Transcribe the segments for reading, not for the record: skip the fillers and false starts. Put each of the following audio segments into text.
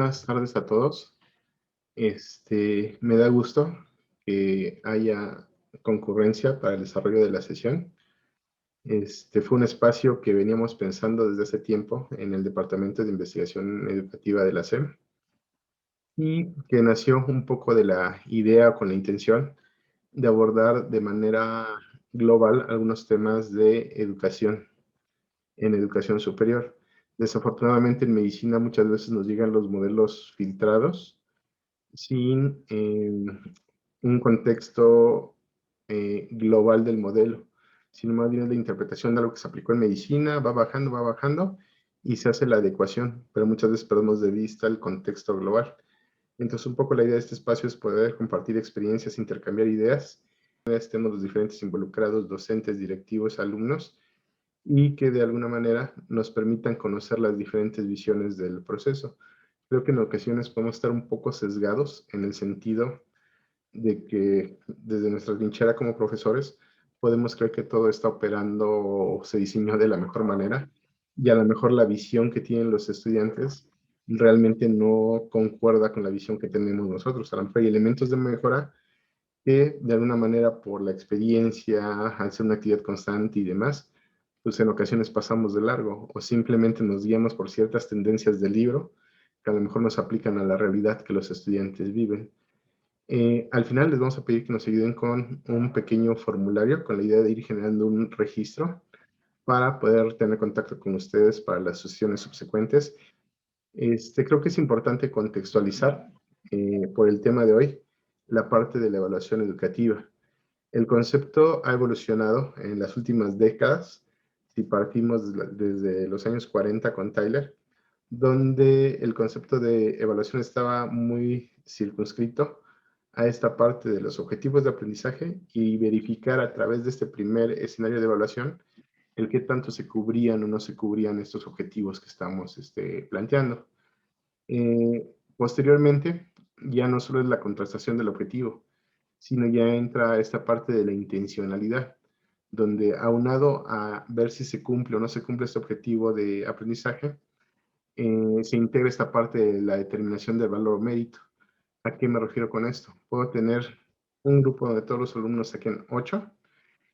Buenas tardes a todos. Me da gusto que haya concurrencia para el desarrollo de la sesión. Fue un espacio que veníamos pensando desde hace tiempo en el Departamento de Investigación Educativa de la SEM y que nació un poco de la idea con la intención de abordar de manera global algunos temas de educación en educación superior. Desafortunadamente en medicina muchas veces nos llegan los modelos filtrados sin un contexto global del modelo, sino más bien la interpretación de algo que se aplicó en medicina, va bajando y se hace la adecuación, pero muchas veces perdemos de vista el contexto global. Entonces, un poco la idea de este espacio es poder compartir experiencias, intercambiar ideas, estemos los diferentes involucrados, docentes, directivos, alumnos, y que de alguna manera nos permitan conocer las diferentes visiones del proceso. Creo que en ocasiones podemos estar un poco sesgados en el sentido de que desde nuestra trinchera como profesores podemos creer que todo está operando o se diseñó de la mejor manera y a lo mejor la visión que tienen los estudiantes realmente no concuerda con la visión que tenemos nosotros. A lo mejor hay elementos de mejora que de alguna manera por la experiencia, al ser una actividad constante y demás, pues en ocasiones pasamos de largo o simplemente nos guiamos por ciertas tendencias del libro que a lo mejor nos aplican a la realidad que los estudiantes viven. Al final les vamos a pedir que nos ayuden con un pequeño formulario con la idea de ir generando un registro para poder tener contacto con ustedes para las sesiones subsecuentes. Creo que es importante contextualizar por el tema de hoy la parte de la evaluación educativa. El concepto ha evolucionado en las últimas décadas, si partimos desde los años 40 con Tyler, donde el concepto de evaluación estaba muy circunscrito a esta parte de los objetivos de aprendizaje y verificar a través de este primer escenario de evaluación el qué tanto se cubrían o no se cubrían estos objetivos que estamos planteando. Posteriormente, ya no solo es la contrastación del objetivo, sino ya entra esta parte de la intencionalidad, donde aunado a ver si se cumple o no se cumple este objetivo de aprendizaje, se integra esta parte de la determinación del valor o mérito. ¿A qué me refiero con esto? Puedo tener un grupo donde todos los alumnos saquen 8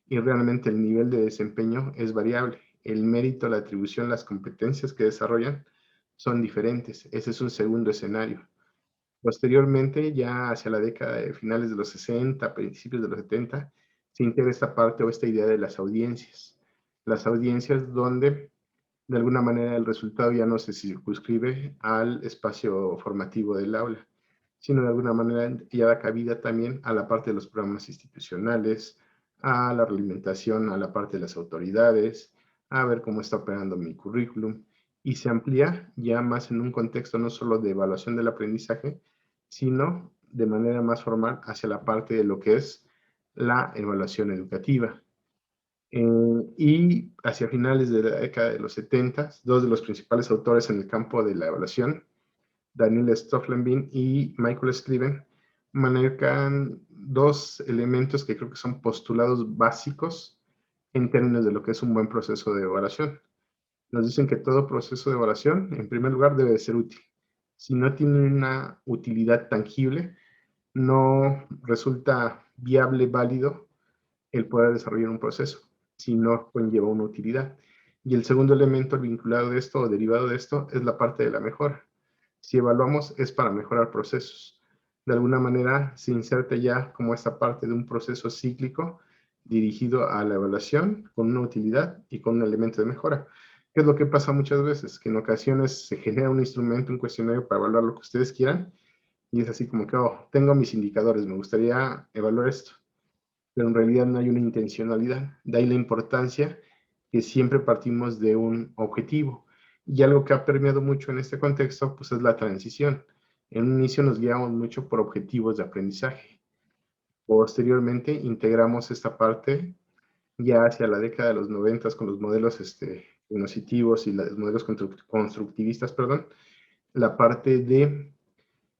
y realmente el nivel de desempeño es variable. El mérito, la atribución, las competencias que desarrollan son diferentes. Ese es un segundo escenario. Posteriormente, ya hacia la década de finales de los 60, principios de los 70, se integra esta parte o esta idea de las audiencias. Las audiencias donde de alguna manera el resultado ya no se circunscribe al espacio formativo del aula, sino de alguna manera ya da cabida también a la parte de los programas institucionales, a la realimentación, a la parte de las autoridades, a ver cómo está operando mi currículum, y se amplía ya más en un contexto no solo de evaluación del aprendizaje, sino de manera más formal hacia la parte de lo que es la evaluación educativa. Y hacia finales de la década de los 70, dos de los principales autores en el campo de la evaluación, Daniel Stofflenbein y Michael Scriven, manejan dos elementos que creo que son postulados básicos en términos de lo que es un buen proceso de evaluación. Nos dicen que todo proceso de evaluación, en primer lugar, debe de ser útil. Si no tiene una utilidad tangible, no resulta viable, válido el poder desarrollar un proceso, si no conlleva una utilidad. Y el segundo elemento vinculado de esto o derivado de esto es la parte de la mejora. Si evaluamos es para mejorar procesos. De alguna manera se inserta ya como esta parte de un proceso cíclico dirigido a la evaluación con una utilidad y con un elemento de mejora. ¿Qué es lo que pasa muchas veces? Que en ocasiones se genera un instrumento, un cuestionario para evaluar lo que ustedes quieran y es así como que, oh, tengo mis indicadores, me gustaría evaluar esto, pero en realidad no hay una intencionalidad. De ahí la importancia que siempre partimos de un objetivo. Y algo que ha permeado mucho en este contexto, pues es la transición. En un inicio nos guiamos mucho por objetivos de aprendizaje. Posteriormente integramos esta parte ya hacia la década de los 90 con los modelos cognitivos y los modelos constructivistas, perdón, la parte de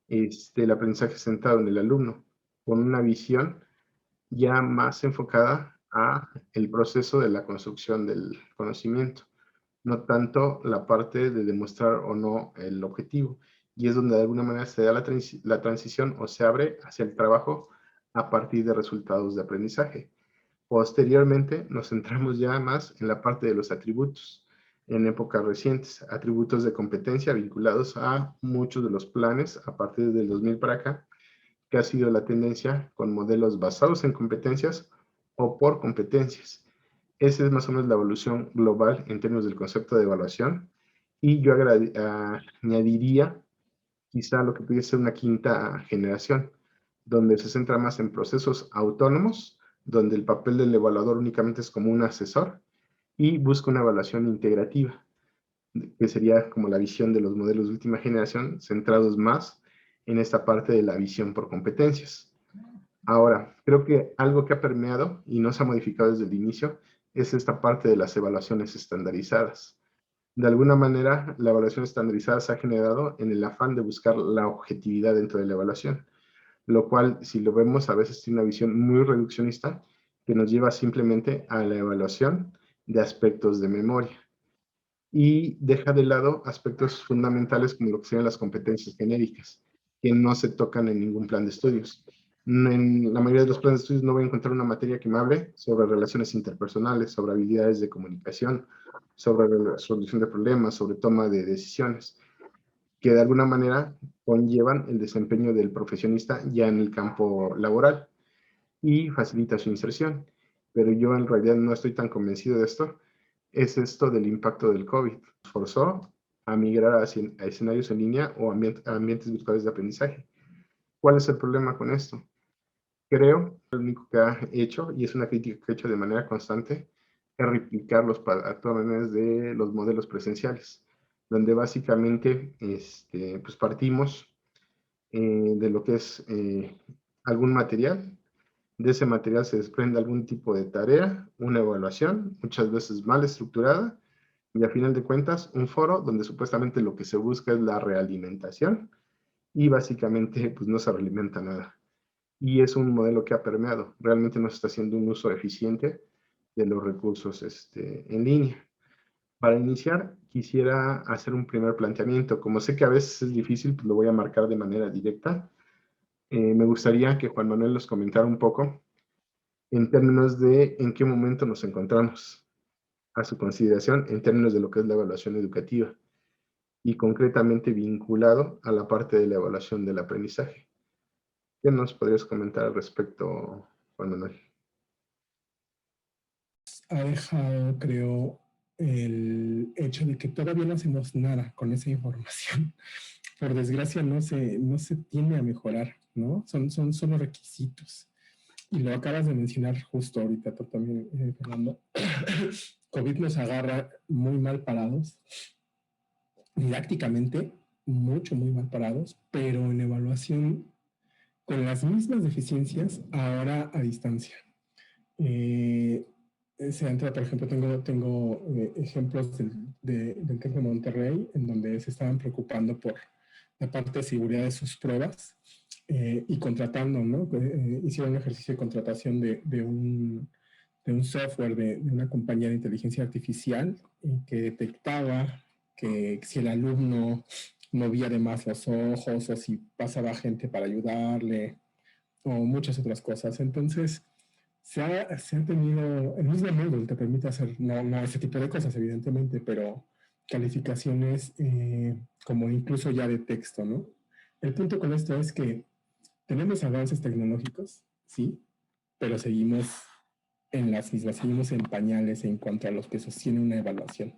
el aprendizaje centrado en el alumno, con una visión ya más enfocada a el proceso de la construcción del conocimiento, no tanto la parte de demostrar o no el objetivo. y es donde de alguna manera se da la transición o se abre hacia el trabajo a partir de resultados de aprendizaje. Posteriormente nos centramos ya más en la parte de los atributos, en épocas recientes, atributos de competencia vinculados a muchos de los planes a partir del 2000 para acá, que ha sido la tendencia con modelos basados en competencias o por competencias. Esa es más o menos la evolución global en términos del concepto de evaluación, y yo añadiría quizá lo que pudiera ser una quinta generación, donde se centra más en procesos autónomos, donde el papel del evaluador únicamente es como un asesor y busca una evaluación integrativa, que sería como la visión de los modelos de última generación, centrados más en esta parte de la visión por competencias. Ahora, creo que algo que ha permeado y no se ha modificado desde el inicio es esta parte de las evaluaciones estandarizadas. De alguna manera, la evaluación estandarizada se ha generado en el afán de buscar la objetividad dentro de la evaluación, lo cual, si lo vemos, a veces tiene una visión muy reduccionista que nos lleva simplemente a la evaluación de aspectos de memoria y deja de lado aspectos fundamentales como lo que serían las competencias genéricas, que no se tocan en ningún plan de estudios. En la mayoría de los planes de estudios no voy a encontrar una materia que me hable sobre relaciones interpersonales, sobre habilidades de comunicación, sobre resolución de problemas, sobre toma de decisiones, que de alguna manera conllevan el desempeño del profesionista ya en el campo laboral y facilita su inserción. Pero yo en realidad no estoy tan convencido de esto. Es esto del impacto del COVID. Nos forzó a migrar a escenarios en línea o a ambientes virtuales de aprendizaje. ¿Cuál es el problema con esto? Creo que lo único que ha hecho, y es una crítica que he hecho de manera constante, es replicar los patrones de los modelos presenciales, donde básicamente pues partimos de lo que es algún material. De ese material se desprende algún tipo de tarea, una evaluación, muchas veces mal estructurada, y a final de cuentas un foro donde supuestamente lo que se busca es la realimentación y básicamente pues no se realimenta nada. Y es un modelo que ha permeado, realmente no se está haciendo un uso eficiente de los recursos en línea. Para iniciar, quisiera hacer un primer planteamiento. Como sé que a veces es difícil, pues lo voy a marcar de manera directa. Me gustaría que Juan Manuel nos comentara un poco en términos de en qué momento nos encontramos a su consideración en términos de lo que es la evaluación educativa y concretamente vinculado a la parte de la evaluación del aprendizaje. ¿Qué nos podrías comentar al respecto, Juan Manuel? Ha dejado, creo, el hecho de que todavía no hacemos nada con esa información. Por desgracia no se tiende a mejorar, ¿no? Son solo requisitos. Y lo acabas de mencionar justo ahorita tú también, Fernando. COVID nos agarra muy mal parados, didácticamente, muy mal parados, pero en evaluación con las mismas deficiencias, ahora a distancia. Eh, Se entra, por ejemplo, tengo ejemplos del TEC de Monterrey, en donde se estaban preocupando por la parte de seguridad de sus pruebas y contratando, ¿no? Hicieron un ejercicio de contratación de un software de una compañía de inteligencia artificial que detectaba que si el alumno movía de más los ojos o si pasaba gente para ayudarle o muchas otras cosas. Entonces, se ha tenido, el mismo Moodle te permite hacer, no ese tipo de cosas, evidentemente, pero calificaciones como incluso ya de texto, ¿no? El punto con esto es que tenemos avances tecnológicos, sí, pero seguimos en pañales en cuanto a los que sostiene una evaluación,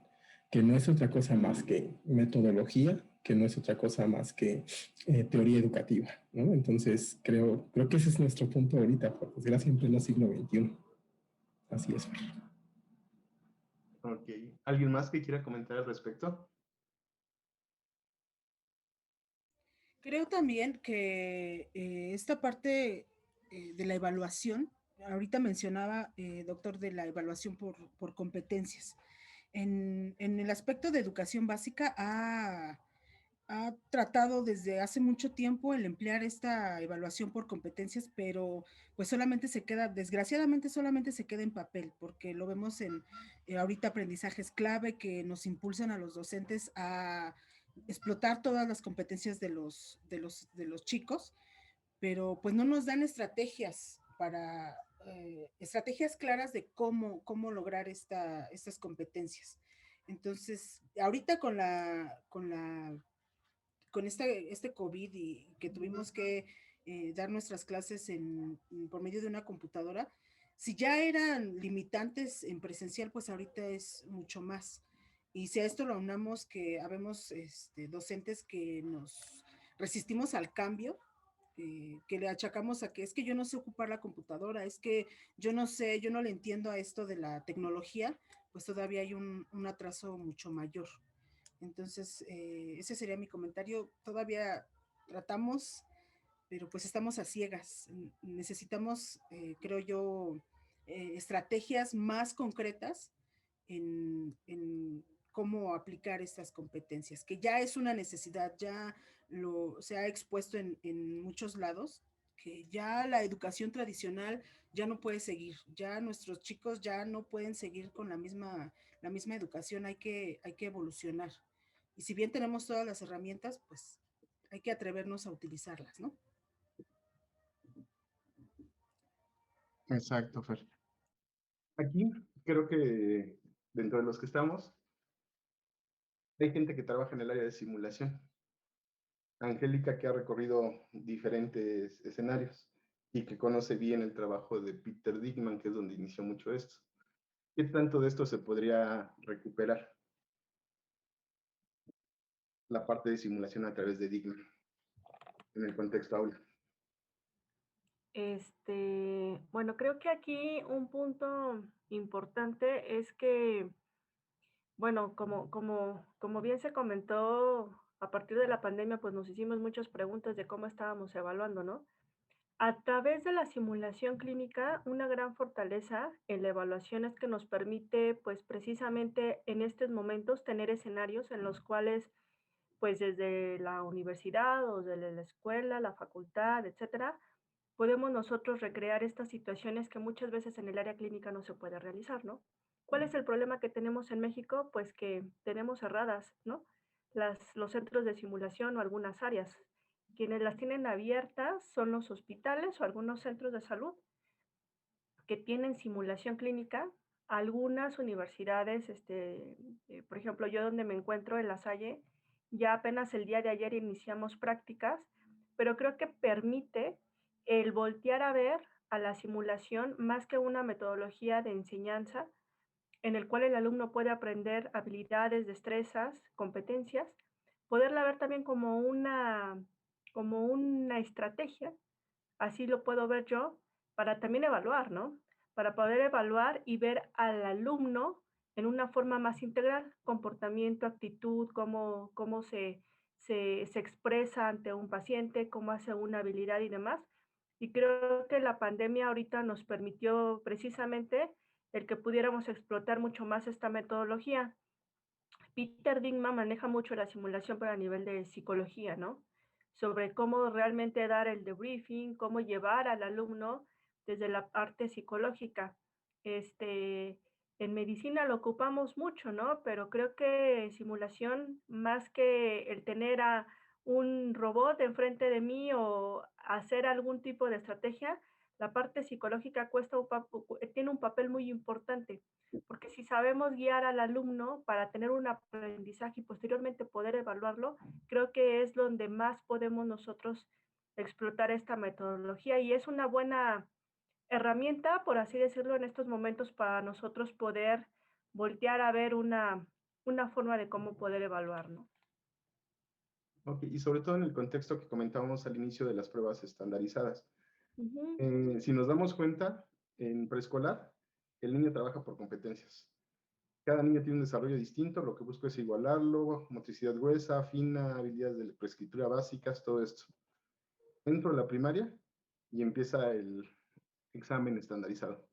que no es otra cosa más que metodología, que no es otra cosa más que teoría educativa, ¿no? Entonces, creo que ese es nuestro punto ahorita, por desgracia, en pleno siglo XXI. Así es. Ok. ¿Alguien más que quiera comentar al respecto? Creo también que esta parte de la evaluación, ahorita mencionaba, doctor, de la evaluación por competencias. En el aspecto de educación básica ha tratado desde hace mucho tiempo el emplear esta evaluación por competencias, pero pues solamente se queda, desgraciadamente solamente se queda en papel, porque lo vemos en ahorita aprendizajes clave que nos impulsan a los docentes a explotar todas las competencias de los chicos, pero pues no nos dan estrategias para, estrategias claras de cómo lograr estas competencias. Entonces, ahorita con este COVID y que tuvimos que dar nuestras clases por medio de una computadora, si ya eran limitantes en presencial, pues ahorita es mucho más. Y si a esto lo aunamos que habemos docentes que nos resistimos al cambio, que le achacamos a que es que yo no sé ocupar la computadora, es que yo no sé, yo no le entiendo a esto de la tecnología, pues todavía hay un atraso mucho mayor. Entonces, ese sería mi comentario. Todavía tratamos, pero pues estamos a ciegas. Necesitamos, creo yo, estrategias más concretas en cómo aplicar estas competencias, que ya es una necesidad, ya se ha expuesto en muchos lados, que ya la educación tradicional ya no puede seguir, ya nuestros chicos ya no pueden seguir con la misma educación, hay que evolucionar. Y si bien tenemos todas las herramientas, pues hay que atrevernos a utilizarlas, ¿no? Exacto, Fer. Aquí creo que dentro de los que estamos, hay gente que trabaja en el área de simulación. Angélica, que ha recorrido diferentes escenarios y que conoce bien el trabajo de Peter Dickman, que es donde inició mucho esto. ¿Qué tanto de esto se podría recuperar? La parte de simulación a través de Dickman en el contexto aula. Bueno, creo que aquí un punto importante es que, bueno, como bien se comentó, a partir de la pandemia, pues nos hicimos muchas preguntas de cómo estábamos evaluando, ¿no? A través de la simulación clínica, una gran fortaleza en la evaluación es que nos permite, pues precisamente en estos momentos, tener escenarios en los cuales, pues desde la universidad o desde la escuela, la facultad, etcétera, podemos nosotros recrear estas situaciones que muchas veces en el área clínica no se puede realizar, ¿no? ¿Cuál es el problema que tenemos en México? Pues que tenemos cerradas, ¿no? Los centros de simulación o algunas áreas. Quienes las tienen abiertas son los hospitales o algunos centros de salud que tienen simulación clínica. Algunas universidades, por ejemplo, yo donde me encuentro en La Salle, ya apenas el día de ayer iniciamos prácticas, pero creo que permite el voltear a ver a la simulación más que una metodología de enseñanza en el cual el alumno puede aprender habilidades, destrezas, competencias, poderla ver también como una estrategia, así lo puedo ver yo, para también evaluar, ¿no? Para poder evaluar y ver al alumno en una forma más integral, comportamiento, actitud, cómo se expresa ante un paciente, cómo hace una habilidad y demás. Y creo que la pandemia ahorita nos permitió precisamente el que pudiéramos explotar mucho más esta metodología. Peter Dinkman maneja mucho la simulación para nivel de psicología, ¿no? Sobre cómo realmente dar el debriefing, cómo llevar al alumno desde la parte psicológica. Este, en medicina lo ocupamos mucho, ¿no? Pero creo que simulación, más que el tener a un robot enfrente de mí o hacer algún tipo de estrategia, la parte psicológica tiene un papel muy importante porque si sabemos guiar al alumno para tener un aprendizaje y posteriormente poder evaluarlo, creo que es donde más podemos nosotros explotar esta metodología y es una buena herramienta, por así decirlo, en estos momentos para nosotros poder voltear a ver una forma de cómo poder evaluar, ¿no? Okay. Y sobre todo en el contexto que comentábamos al inicio de las pruebas estandarizadas. Si nos damos cuenta, en preescolar, el niño trabaja por competencias. Cada niño tiene un desarrollo distinto, lo que busco es igualarlo, motricidad gruesa, fina, habilidades de preescritura básicas, todo esto. Entro a la primaria y empieza el examen estandarizado.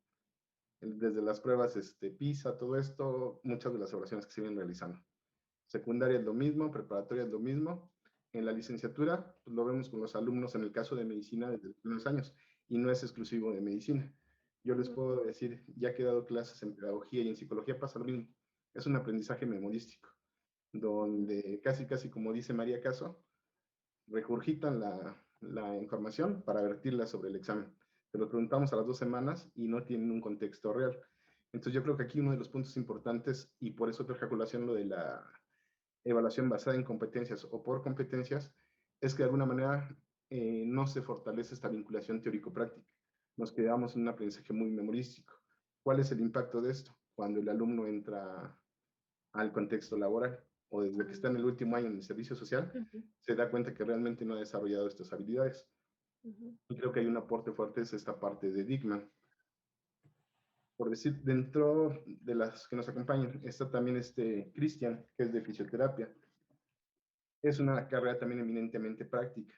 Desde las pruebas PISA, todo esto, muchas de las evaluaciones que se vienen realizando. Secundaria es lo mismo, preparatoria es lo mismo. En la licenciatura, pues lo vemos con los alumnos en el caso de medicina desde los primeros años, y no es exclusivo de medicina. Yo les puedo decir, ya que he dado clases en pedagogía y en psicología, pasa lo mismo. Es un aprendizaje memorístico. donde casi como dice María Caso, regurgitan la información para vertirla sobre el examen. Te lo preguntamos a las 2 semanas y no tienen un contexto real. Entonces yo creo que aquí uno de los puntos importantes, y por eso traje a colación lo de la evaluación basada en competencias o por competencias, es que de alguna manera no se fortalece esta vinculación teórico-práctica. Nos quedamos en un aprendizaje muy memorístico. ¿Cuál es el impacto de esto? Cuando el alumno entra al contexto laboral o desde que está en el último año en el servicio social, se da cuenta que realmente no ha desarrollado estas habilidades. Y creo que hay un aporte fuerte, es esta parte de Dickman. Por decir, dentro de las que nos acompañan, está también Cristian, que es de fisioterapia. Es una carrera también eminentemente práctica.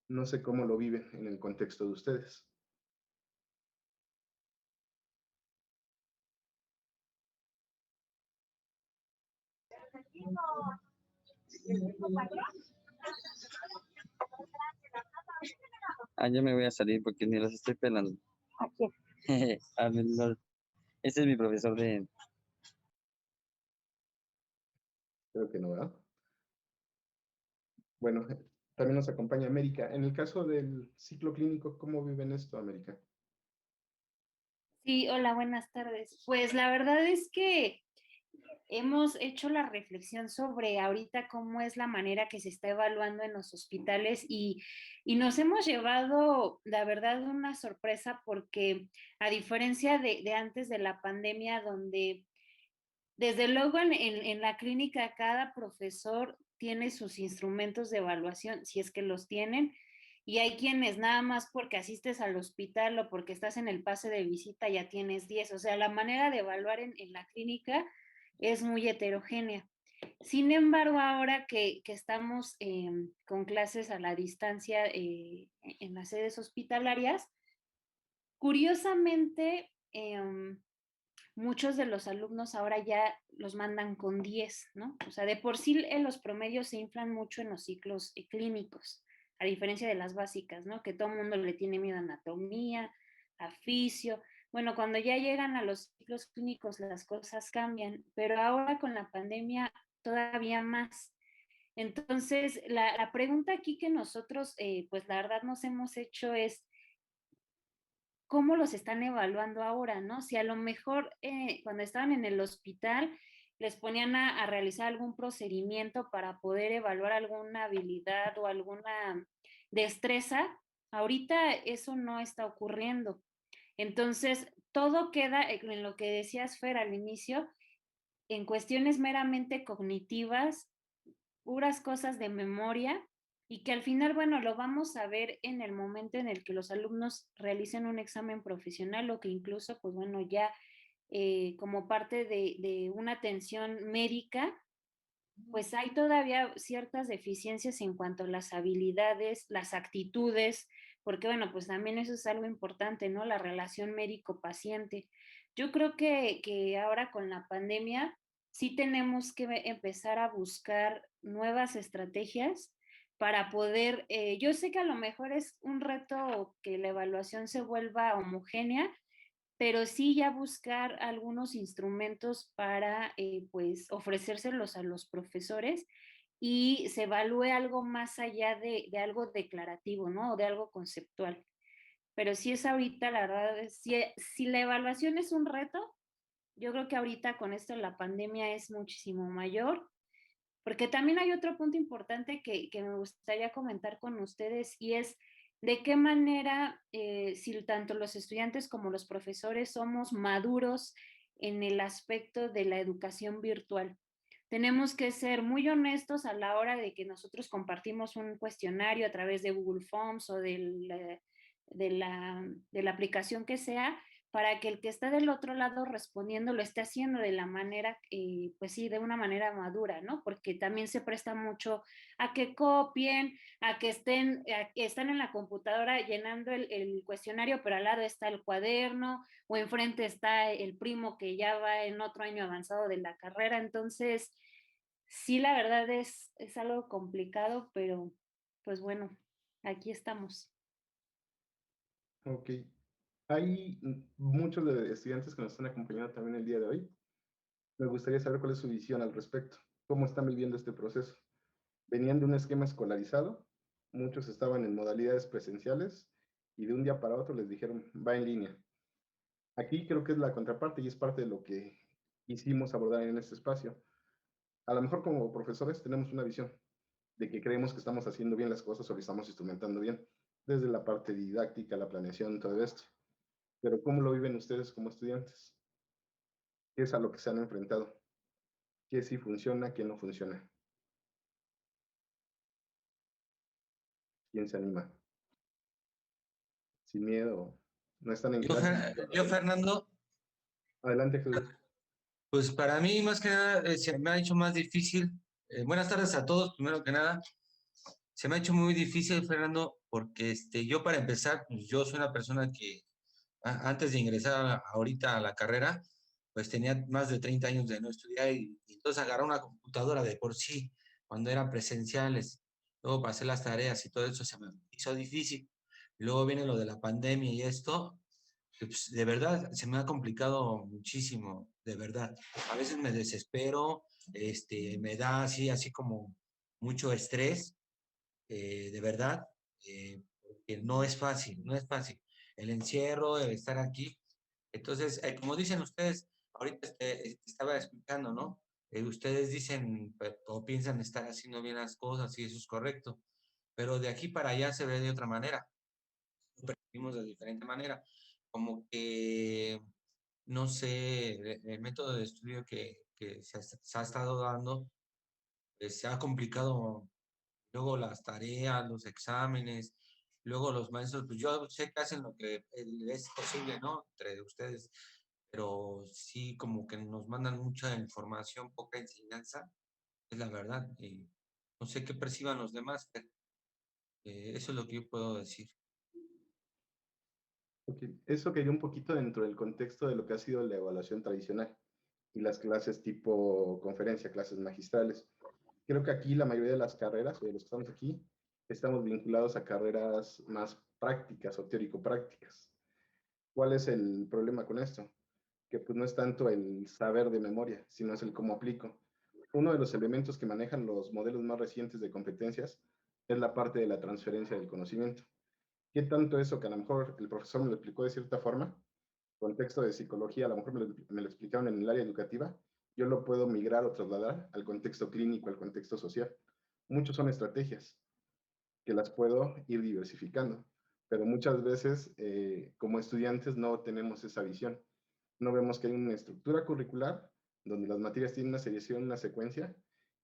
No sé cómo lo viven en el contexto de ustedes. Yo me voy a salir porque ni los estoy pelando. ¿A quién? Ese es mi profesor de... Creo que no, ¿verdad? Bueno, también nos acompaña América. En el caso del ciclo clínico, ¿cómo viven esto, América? Sí, hola, buenas tardes. Pues la verdad es que hemos hecho la reflexión sobre ahorita cómo es la manera que se está evaluando en los hospitales y nos hemos llevado, la verdad, una sorpresa porque a diferencia de antes de la pandemia, donde desde luego en la clínica cada profesor tiene sus instrumentos de evaluación, si es que los tienen, y hay quienes nada más porque asistes al hospital o porque estás en el pase de visita ya tienes 10. O sea, la manera de evaluar en la clínica es muy heterogénea. Sin embargo, ahora que estamos con clases a la distancia en las sedes hospitalarias, curiosamente, muchos de los alumnos ahora ya los mandan con 10, ¿no? O sea, de por sí los promedios se inflan mucho en los ciclos clínicos, a diferencia de las básicas, ¿no? Que todo el mundo le tiene miedo a anatomía, a fisio. Bueno, cuando ya llegan a los ciclos clínicos las cosas cambian, pero ahora con la pandemia todavía más. Entonces, la pregunta aquí que nosotros, pues la verdad nos hemos hecho es, cómo los están evaluando ahora, ¿no? Si a lo mejor cuando estaban en el hospital les ponían a realizar algún procedimiento para poder evaluar alguna habilidad o alguna destreza, ahorita eso no está ocurriendo. Entonces, todo queda en lo que decías, Fer, al inicio, en cuestiones meramente cognitivas, puras cosas de memoria y que al final, bueno, lo vamos a ver en el momento en el que los alumnos realicen un examen profesional o que incluso, pues bueno, ya como parte de una atención médica, pues hay todavía ciertas deficiencias en cuanto a las habilidades, las actitudes, porque bueno, pues también eso es algo importante, ¿no? La relación médico-paciente. Yo creo que ahora con la pandemia sí tenemos que empezar a buscar nuevas estrategias para poder, yo sé que a lo mejor es un reto que la evaluación se vuelva homogénea, pero sí ya buscar algunos instrumentos para pues ofrecérselos a los profesores y se evalúe algo más allá de algo declarativo, ¿no? O de algo conceptual. Pero si es ahorita, la verdad, si la evaluación es un reto, yo creo que ahorita con esto de la pandemia es muchísimo mayor, porque también hay otro punto importante que me gustaría comentar con ustedes y es de qué manera, si tanto los estudiantes como los profesores somos maduros en el aspecto de la educación virtual. Tenemos que ser muy honestos a la hora de que nosotros compartimos un cuestionario a través de Google Forms o de la aplicación que sea, para que el que está del otro lado respondiendo lo esté haciendo de la manera, pues sí, de una manera madura, ¿no? Porque también se presta mucho a que copien, a que están en la computadora llenando el cuestionario, pero al lado está el cuaderno o enfrente está el primo que ya va en otro año avanzado de la carrera. Entonces, sí, la verdad es algo complicado, pero pues bueno, aquí estamos. Ok. Hay muchos de estudiantes que nos están acompañando también el día de hoy. Me gustaría saber cuál es su visión al respecto. ¿Cómo están viviendo este proceso? Venían de un esquema escolarizado, muchos estaban en modalidades presenciales y de un día para otro les dijeron, va en línea. Aquí creo que es la contraparte y es parte de lo que quisimos abordar en este espacio. A lo mejor como profesores tenemos una visión de que creemos que estamos haciendo bien las cosas o que estamos instrumentando bien, desde la parte didáctica, la planeación, todo esto. Pero ¿cómo lo viven ustedes como estudiantes? ¿Qué es a lo que se han enfrentado? ¿Qué sí funciona, qué no funciona? ¿Quién se anima? Sin miedo, no están en clase. Yo, Fernando, Adelante, Jesús. pues para mí más que nada se me ha hecho más difícil. Buenas tardes a todos, primero que nada. Se me ha hecho muy difícil, Fernando, porque yo para empezar, pues yo soy una persona que antes de ingresar ahorita a la carrera, pues tenía más de 30 años de no estudiar y entonces agarrar una computadora de por sí, cuando eran presenciales, luego pasé las tareas y todo eso se me hizo difícil. Luego viene lo de la pandemia y esto, pues, de verdad, se me ha complicado muchísimo, de verdad. A veces me desespero, me da así como mucho estrés, de verdad, porque no es fácil, no es fácil. El encierro, el estar aquí. Entonces, como dicen ustedes, ahorita estaba explicando, ¿no? Ustedes dicen o piensan estar haciendo bien las cosas y eso es correcto, pero de aquí para allá se ve de otra manera, lo percibimos de diferente manera, como que, no sé, el método de estudio que se ha estado dando, se ha complicado. Luego las tareas, los exámenes, luego los maestros, pues yo sé que hacen lo que es posible, ¿no? Entre ustedes, pero sí como que nos mandan mucha información, poca enseñanza, es la verdad. Y no sé qué perciban los demás, pero, eso es lo que yo puedo decir. Okay. Eso quedó un poquito dentro del contexto de lo que ha sido la evaluación tradicional y las clases tipo conferencia, clases magistrales. Creo que aquí la mayoría de las carreras, o de los que estamos aquí, estamos vinculados a carreras más prácticas o teórico-prácticas. ¿Cuál es el problema con esto? Que pues no es tanto el saber de memoria, sino es el cómo aplico. Uno de los elementos que manejan los modelos más recientes de competencias es la parte de la transferencia del conocimiento. ¿Qué tanto eso que a lo mejor el profesor me lo explicó de cierta forma, contexto de psicología, a lo mejor me lo explicaron en el área educativa, yo lo puedo migrar o trasladar al contexto clínico, al contexto social? Muchos son estrategias que las puedo ir diversificando, pero muchas veces como estudiantes no tenemos esa visión. No vemos que hay una estructura curricular donde las materias tienen una seriación, una secuencia,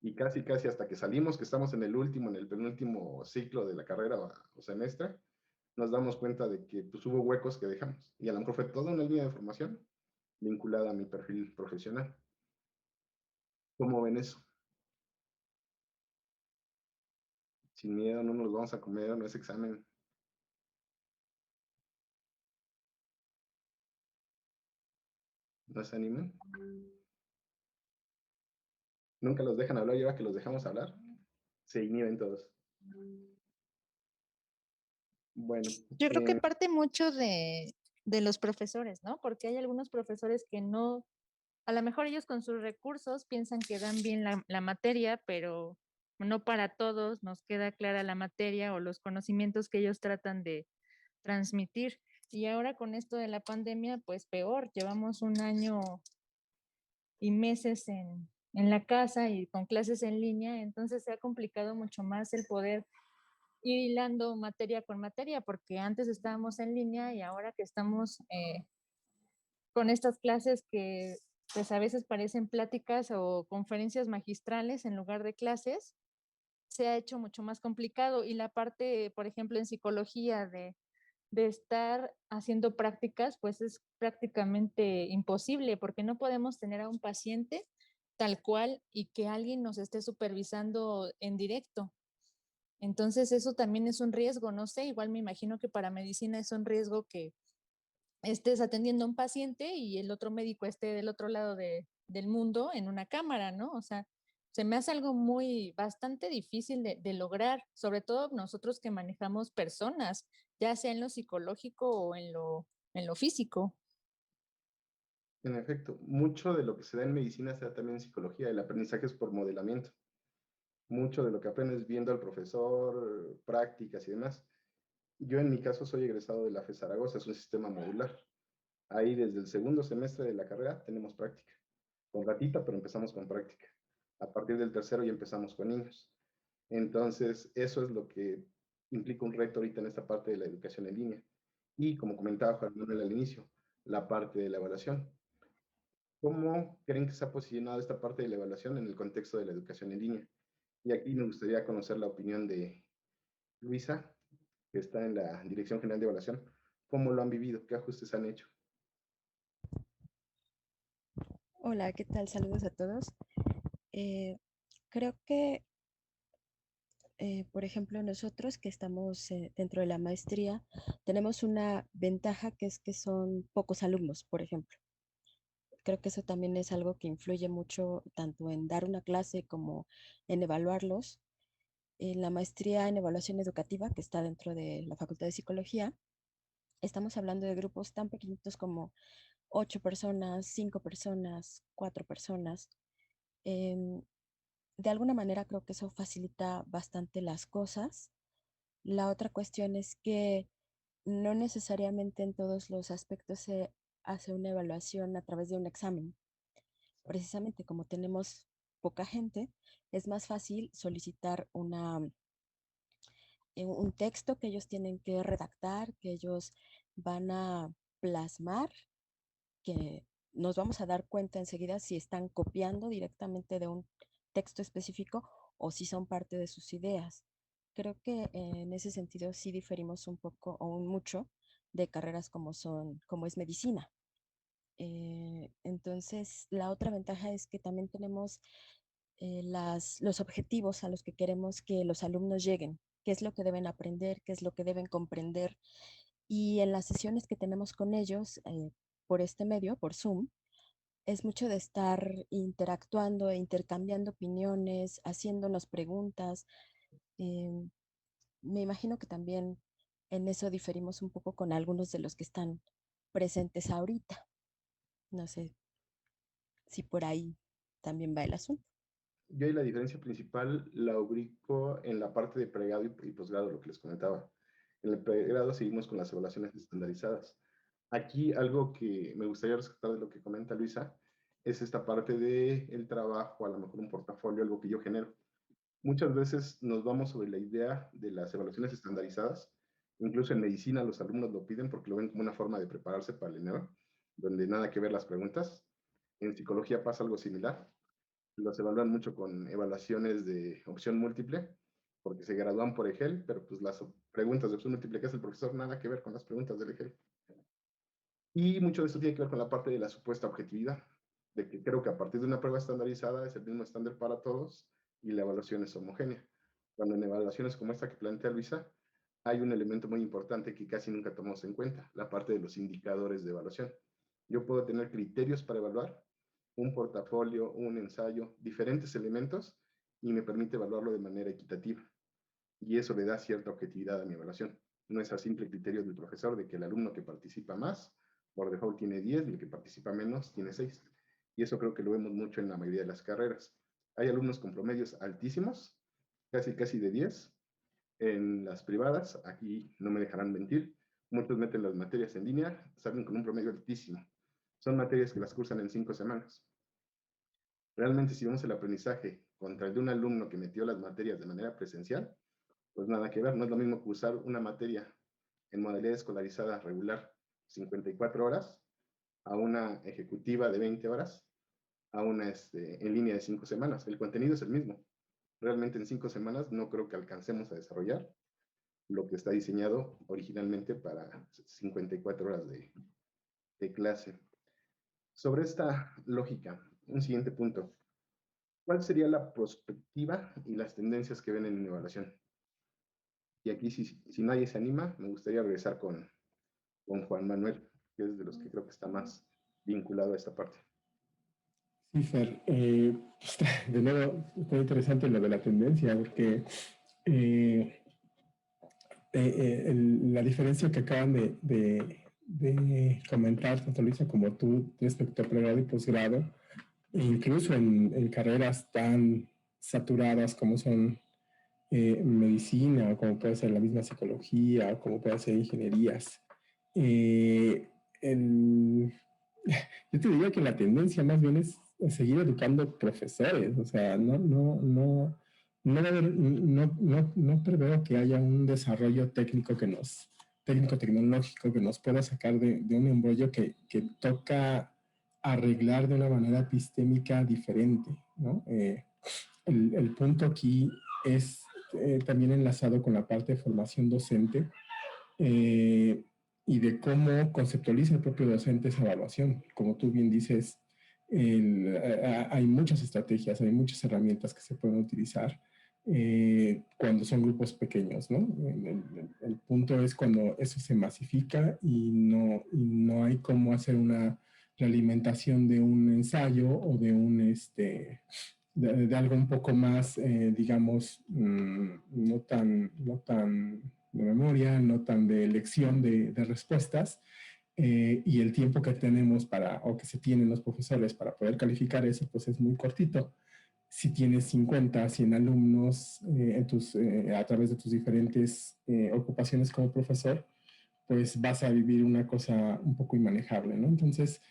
y casi, casi hasta que salimos, que estamos en el último, en el penúltimo ciclo de la carrera o semestre, nos damos cuenta de que pues, hubo huecos que dejamos. Y a lo mejor fue toda una línea de formación vinculada a mi perfil profesional. ¿Cómo ven eso? Sin miedo, no nos vamos a comer, no es examen. ¿No se animan? Nunca los dejan hablar y ahora que los dejamos hablar, se inhiben todos. Bueno, Yo creo que parte mucho de los profesores, ¿no? Porque hay algunos profesores que no, a lo mejor ellos con sus recursos piensan que dan bien la materia, pero no para todos nos queda clara la materia o los conocimientos que ellos tratan de transmitir. Y ahora con esto de la pandemia, pues peor, llevamos un año y meses en la casa y con clases en línea, entonces se ha complicado mucho más el poder ir hilando materia con materia, porque antes estábamos en línea y ahora que estamos con estas clases que pues a veces parecen pláticas o conferencias magistrales en lugar de clases, se ha hecho mucho más complicado. Y la parte, por ejemplo, en psicología de estar haciendo prácticas, pues es prácticamente imposible porque no podemos tener a un paciente tal cual y que alguien nos esté supervisando en directo. Entonces eso también es un riesgo, no sé, igual me imagino que para medicina es un riesgo que estés atendiendo a un paciente y el otro médico esté del otro lado del mundo en una cámara, ¿no? O sea, se me hace algo bastante difícil de lograr, sobre todo nosotros que manejamos personas, ya sea en lo psicológico o en lo físico. En efecto, mucho de lo que se da en medicina se da también en psicología. El aprendizaje es por modelamiento. Mucho de lo que aprendes viendo al profesor, prácticas y demás. Yo en mi caso soy egresado de la FE Zaragoza, es un sistema modular. Ahí desde el segundo semestre de la carrera tenemos práctica. Con ratita, pero empezamos con práctica. A partir del tercero ya empezamos con niños. Entonces, eso es lo que implica un reto ahorita en esta parte de la educación en línea. Y como comentaba Juan Manuel al inicio, la parte de la evaluación. ¿Cómo creen que se ha posicionado esta parte de la evaluación en el contexto de la educación en línea? Y aquí me gustaría conocer la opinión de Luisa, que está en la Dirección General de Evaluación. ¿Cómo lo han vivido? ¿Qué ajustes han hecho? Hola, ¿qué tal? Saludos a todos. Creo que, por ejemplo, nosotros que estamos dentro de la maestría, tenemos una ventaja que es que son pocos alumnos, por ejemplo. Creo que eso también es algo que influye mucho tanto en dar una clase como en evaluarlos. En la maestría en evaluación educativa, que está dentro de la Facultad de Psicología, estamos hablando de grupos tan pequeñitos como 8 personas, 5 personas, 4 personas. Em, de alguna manera creo que eso facilita bastante las cosas. La otra cuestión es que no necesariamente en todos los aspectos se hace una evaluación a través de un examen. Precisamente como tenemos poca gente, es más fácil solicitar un texto que ellos tienen que redactar, que ellos van a plasmar, que nos vamos a dar cuenta enseguida si están copiando directamente de un texto específico o si son parte de sus ideas. Creo que en ese sentido sí diferimos un poco o un mucho de carreras como es medicina. Entonces, la otra ventaja es que también tenemos los objetivos a los que queremos que los alumnos lleguen, qué es lo que deben aprender, qué es lo que deben comprender. Y en las sesiones que tenemos con ellos por este medio, por Zoom, es mucho de estar interactuando e intercambiando opiniones, haciéndonos preguntas. Eh, Me imagino que también en eso diferimos un poco con algunos de los que están presentes ahorita. No sé si por ahí también va el asunto. Yo ahí la diferencia principal la ubico en la parte de pregrado y posgrado, lo que les comentaba. En el pregrado seguimos con las evaluaciones estandarizadas. Aquí algo que me gustaría rescatar de lo que comenta Luisa es esta parte del trabajo, a lo mejor un portafolio, algo que yo genero. Muchas veces nos vamos sobre la idea de las evaluaciones estandarizadas. Incluso en medicina los alumnos lo piden porque lo ven como una forma de prepararse para el ENEO, donde nada que ver las preguntas. En psicología pasa algo similar. Los evalúan mucho con evaluaciones de opción múltiple, porque se gradúan por EGEL, pero pues las preguntas de opción múltiple que hace el profesor nada que ver con las preguntas del EGEL. Y mucho de esto tiene que ver con la parte de la supuesta objetividad, de que creo que a partir de una prueba estandarizada es el mismo estándar para todos y la evaluación es homogénea. Cuando en evaluaciones como esta que plantea Luisa, hay un elemento muy importante que casi nunca tomamos en cuenta, la parte de los indicadores de evaluación. Yo puedo tener criterios para evaluar, un portafolio, un ensayo, diferentes elementos, y me permite evaluarlo de manera equitativa. Y eso le da cierta objetividad a mi evaluación. No es a simple criterio del profesor de que el alumno que participa más, por default tiene 10 y el que participa menos tiene 6. Y eso creo que lo vemos mucho en la mayoría de las carreras. Hay alumnos con promedios altísimos, casi de 10. En las privadas, aquí no me dejarán mentir, muchos meten las materias en línea, salen con un promedio altísimo. Son materias que las cursan en 5 semanas. Realmente, si vemos el aprendizaje contra el de un alumno que metió las materias de manera presencial, pues nada que ver. No es lo mismo que usar una materia en modalidad escolarizada regular 54 horas a una ejecutiva de 20 horas a una en línea de 5 semanas. El contenido es el mismo. Realmente en 5 semanas no creo que alcancemos a desarrollar lo que está diseñado originalmente para 54 horas de clase. Sobre esta lógica, un siguiente punto. ¿Cuál sería la perspectiva y las tendencias que ven en la evaluación? Y aquí, si nadie se anima, me gustaría regresar con Juan Manuel, que es de los que creo que está más vinculado a esta parte. Sí, Fer, de nuevo, está interesante lo de la tendencia, porque la diferencia que acaban de comentar, tanto Luisa como tú, respecto a pregrado y posgrado, e incluso en carreras tan saturadas como son medicina, o como puede ser la misma psicología, o como puede ser ingenierías. El, yo te diría que la tendencia más bien es seguir educando profesores, o sea, no preveo que haya un desarrollo técnico tecnológico que nos pueda sacar de un embrollo que toca arreglar de una manera epistémica diferente, ¿no? El punto aquí es también enlazado con la parte de formación docente, eh, y de cómo conceptualiza el propio docente esa evaluación. Como tú bien dices, hay muchas estrategias, hay muchas herramientas que se pueden utilizar cuando son grupos pequeños, ¿no? El punto es cuando eso se masifica y no hay cómo hacer una realimentación de un ensayo o de de algo un poco más, digamos, no tan de memoria, no tan de elección de respuestas, y el tiempo que tenemos o que se tienen los profesores para poder calificar eso, pues es muy cortito. Si tienes 50, 100 alumnos a través de tus diferentes ocupaciones como profesor, pues vas a vivir una cosa un poco inmanejable, ¿no? Entonces,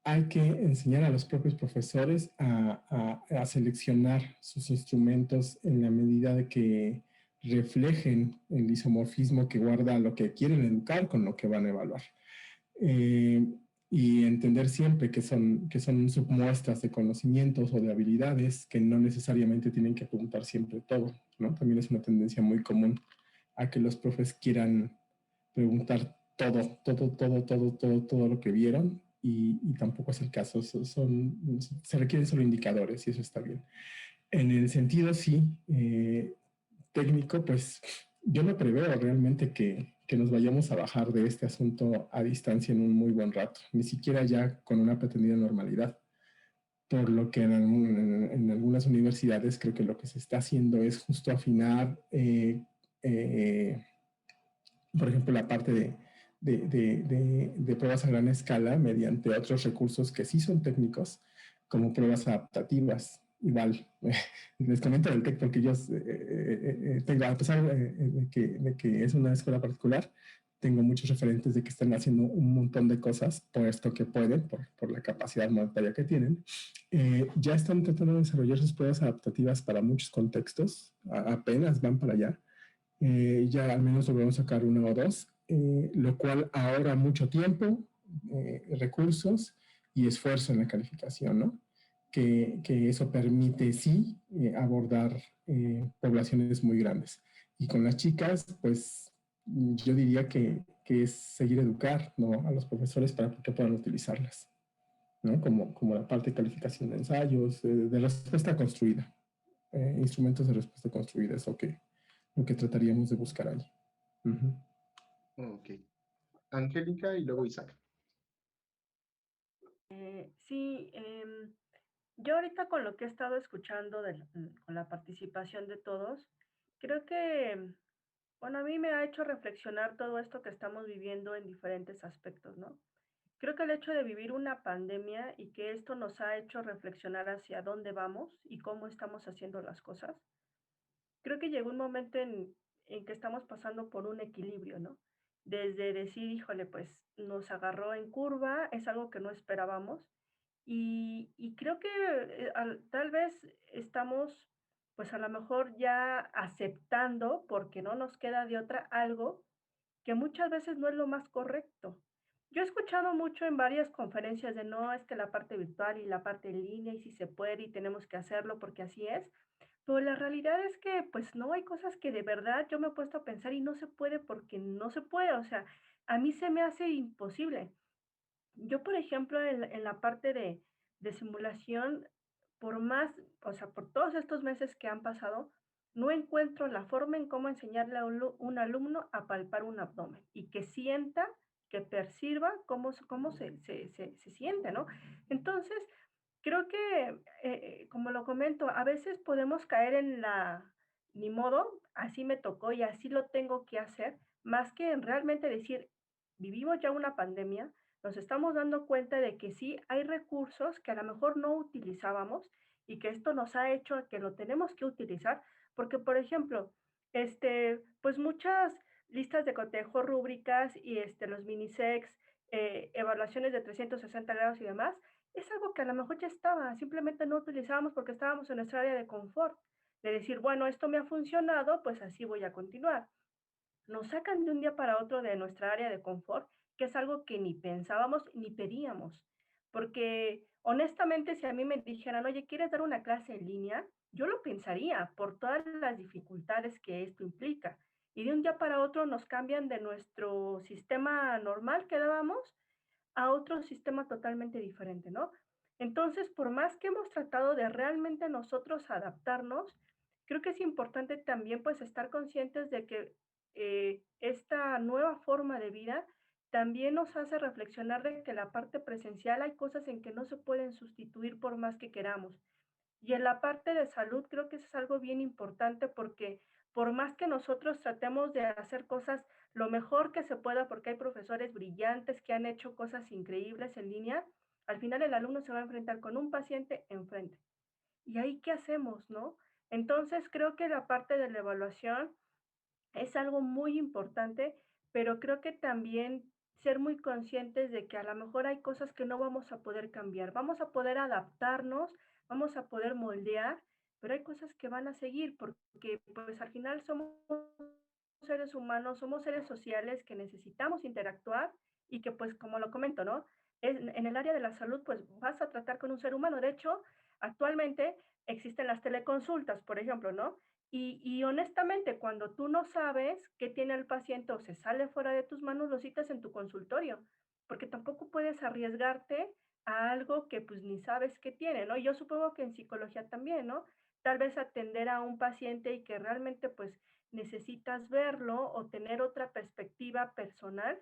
hay que enseñar a los propios profesores a seleccionar sus instrumentos en la medida de que reflejen el isomorfismo que guarda lo que quieren educar con lo que van a evaluar. Y entender siempre que son submuestras de conocimientos o de habilidades que no necesariamente tienen que preguntar siempre todo, ¿no? También es una tendencia muy común a que los profes quieran preguntar todo lo que vieron, y tampoco es el caso. Se requieren solo indicadores y eso está bien. En el sentido, sí, técnico, pues yo no preveo realmente que nos vayamos a bajar de este asunto a distancia en un muy buen rato, ni siquiera ya con una pretendida normalidad. Por lo que en algunas universidades creo que lo que se está haciendo es justo afinar, por ejemplo, la parte de pruebas a gran escala mediante otros recursos que sí son técnicos, como pruebas adaptativas. Igual, les comento del TEC porque yo tengo, a pesar de que es una escuela particular, tengo muchos referentes de que están haciendo un montón de cosas, puesto que pueden, por la capacidad monetaria que tienen. Ya están tratando de desarrollar sus pruebas adaptativas para muchos contextos, apenas van para allá. Ya al menos logramos sacar una o dos, lo cual ahorra mucho tiempo, recursos y esfuerzo en la calificación, ¿no? Que eso permite, sí, abordar poblaciones muy grandes. Y con las chicas, pues yo diría que es seguir educar, ¿no?, a los profesores para que puedan utilizarlas, ¿no? Como la parte de calificación de ensayos, de respuesta construida, instrumentos de respuesta construida, es lo que trataríamos de buscar allí. Ok. Angélica y luego Isaac. Sí, yo ahorita con lo que he estado escuchando con la participación de todos, creo que, bueno, a mí me ha hecho reflexionar todo esto que estamos viviendo en diferentes aspectos, ¿no? Creo que el hecho de vivir una pandemia y que esto nos ha hecho reflexionar hacia dónde vamos y cómo estamos haciendo las cosas, creo que llegó un momento en que estamos pasando por un equilibrio, ¿no? Desde decir, híjole, pues nos agarró en curva, es algo que no esperábamos, y creo que tal vez estamos, pues a lo mejor ya aceptando, porque no nos queda de otra, algo que muchas veces no es lo más correcto. Yo he escuchado mucho en varias conferencias de no, es que la parte virtual y la parte en línea y si se puede y tenemos que hacerlo porque así es, pero la realidad es que pues no hay cosas que de verdad yo me he puesto a pensar y no se puede porque no se puede, o sea, a mí se me hace imposible. Yo, por ejemplo, en la parte de simulación, por más, o sea, por todos estos meses que han pasado, no encuentro la forma en cómo enseñarle a un alumno a palpar un abdomen y que sienta, que perciba cómo se siente, ¿no? Entonces, creo que, como lo comento, a veces podemos caer en ni modo, así me tocó y así lo tengo que hacer, más que en realmente decir, vivimos ya una pandemia, nos estamos dando cuenta de que sí hay recursos que a lo mejor no utilizábamos y que esto nos ha hecho que lo tenemos que utilizar, porque por ejemplo, pues muchas listas de cotejo, rúbricas y los minisex, evaluaciones de 360 grados y demás, es algo que a lo mejor ya estaba, simplemente no utilizábamos porque estábamos en nuestra área de confort, de decir, bueno, esto me ha funcionado, pues así voy a continuar. Nos sacan de un día para otro de nuestra área de confort, que es algo que ni pensábamos ni pedíamos. Porque honestamente, si a mí me dijeran, oye, ¿quieres dar una clase en línea? Yo lo pensaría por todas las dificultades que esto implica. Y de un día para otro nos cambian de nuestro sistema normal que dábamos a otro sistema totalmente diferente, ¿no? Entonces, por más que hemos tratado de realmente nosotros adaptarnos, creo que es importante también pues estar conscientes de que esta nueva forma de vida también nos hace reflexionar de que la parte presencial hay cosas en que no se pueden sustituir por más que queramos. Y en la parte de salud creo que eso es algo bien importante porque por más que nosotros tratemos de hacer cosas lo mejor que se pueda, porque hay profesores brillantes que han hecho cosas increíbles en línea, al final el alumno se va a enfrentar con un paciente enfrente. ¿Y ahí qué hacemos, no? Entonces creo que la parte de la evaluación es algo muy importante, pero creo que también ser muy conscientes de que a lo mejor hay cosas que no vamos a poder cambiar, vamos a poder adaptarnos, vamos a poder moldear, pero hay cosas que van a seguir porque pues al final somos seres humanos, somos seres sociales que necesitamos interactuar y que pues como lo comento, ¿no? En el área de la salud pues vas a tratar con un ser humano. De hecho, actualmente existen las teleconsultas, por ejemplo, ¿no? Y honestamente, cuando tú no sabes qué tiene el paciente o se sale fuera de tus manos, lo citas en tu consultorio, porque tampoco puedes arriesgarte a algo que pues ni sabes qué tiene, ¿no? Yo supongo que en psicología también, ¿no? Tal vez atender a un paciente y que realmente pues necesitas verlo o tener otra perspectiva personal,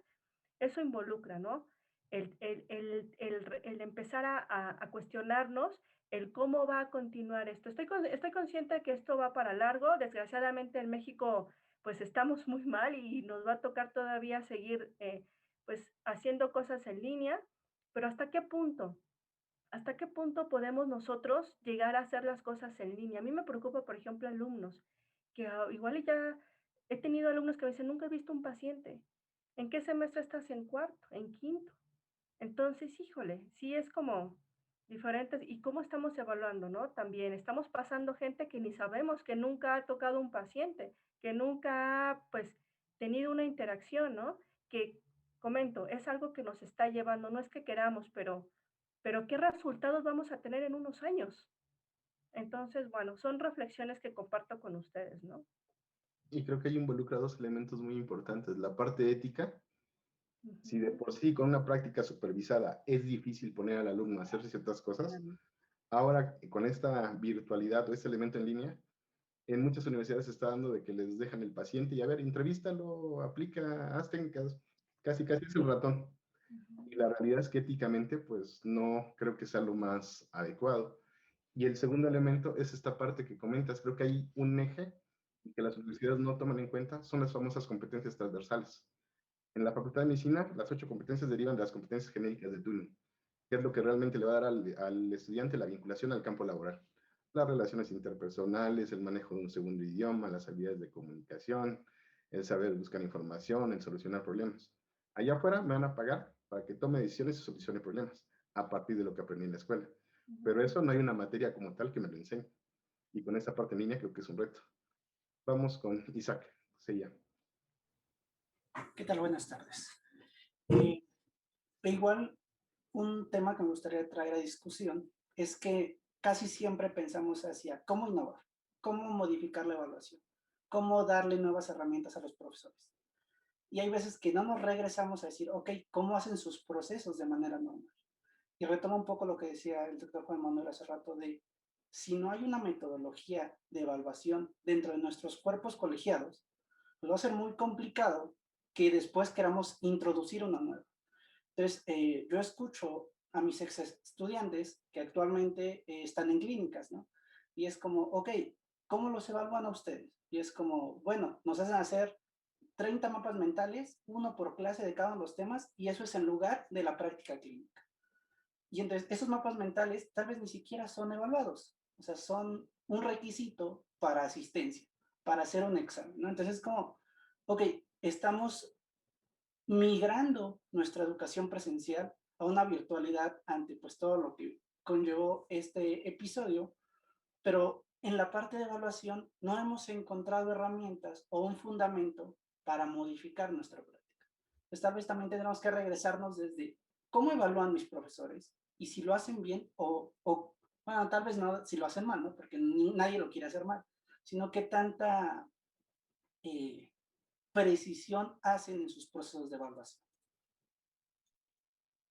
eso involucra, ¿no? El empezar a cuestionarnos el cómo va a continuar esto. Estoy consciente de que esto va para largo. Desgraciadamente en México pues estamos muy mal y nos va a tocar todavía seguir pues haciendo cosas en línea, pero ¿hasta qué punto? ¿Hasta qué punto podemos nosotros llegar a hacer las cosas en línea? A mí me preocupa, por ejemplo, alumnos, que igual y ya he tenido alumnos que me dicen, nunca he visto un paciente. ¿En qué semestre estás? En cuarto, en quinto. Entonces, híjole, sí es como diferentes. ¿Y cómo estamos evaluando, no? También estamos pasando gente que ni sabemos que nunca ha tocado un paciente, que nunca ha, pues, tenido una interacción, ¿no? Que, comento, es algo que nos está llevando, no es que queramos, pero ¿qué resultados vamos a tener en unos años? Entonces, bueno, son reflexiones que comparto con ustedes, ¿no? Y creo que ahí involucra dos elementos muy importantes. La parte ética, si de Ujú. por sí con una práctica supervisada es difícil poner al alumno a hacer ciertas cosas, ahora con esta virtualidad o este elemento en línea, en muchas universidades se está dando de que les dejan el paciente y a ver, entrevístalo, aplica, haz técnicas, casi es el ratón. Y la realidad es que éticamente, pues no creo que sea lo más adecuado. Y el segundo elemento es esta parte que comentas. Creo que hay un eje que las universidades no toman en cuenta, son las famosas competencias transversales. En la Facultad de Medicina, las 8 competencias derivan de las competencias genéricas de Turing, que es lo que realmente le va a dar al estudiante la vinculación al campo laboral. Las relaciones interpersonales, el manejo de un segundo idioma, las habilidades de comunicación, el saber buscar información, el solucionar problemas. Allá afuera me van a pagar para que tome decisiones y solucione problemas a partir de lo que aprendí en la escuela. Pero eso no hay una materia como tal que me lo enseñe. Y con esta parte en línea creo que es un reto. Vamos con Isaac, Sella. ¿Qué tal? Buenas tardes. Igual, un tema que me gustaría traer a discusión es que casi siempre pensamos hacia cómo innovar, cómo modificar la evaluación, cómo darle nuevas herramientas a los profesores. Y hay veces que no nos regresamos a decir, ok, ¿cómo hacen sus procesos de manera normal? Y retomo un poco lo que decía el doctor Juan Manuel hace rato de, si no hay una metodología de evaluación dentro de nuestros cuerpos colegiados, pues va a ser muy complicado que después queramos introducir una nueva. Entonces, yo escucho a mis ex estudiantes que actualmente están en clínicas, ¿no? Y es como, ok, ¿cómo los evalúan a ustedes? Y es como, bueno, nos hacen hacer 30 mapas mentales, uno por clase de cada uno de los temas, y eso es en lugar de la práctica clínica. Y entonces esos mapas mentales tal vez ni siquiera son evaluados, o sea, son un requisito para asistencia, para hacer un examen, ¿no? Entonces es como, ok, estamos migrando nuestra educación presencial a una virtualidad ante pues todo lo que conllevó este episodio, pero en la parte de evaluación no hemos encontrado herramientas o un fundamento para modificar nuestra práctica. Pues tal vez también tendremos que regresarnos desde cómo evalúan mis profesores y si lo hacen bien o bueno, tal vez no si lo hacen mal, ¿no? Porque nadie lo quiere hacer mal, sino qué tanta precisión hacen en sus procesos de evaluación.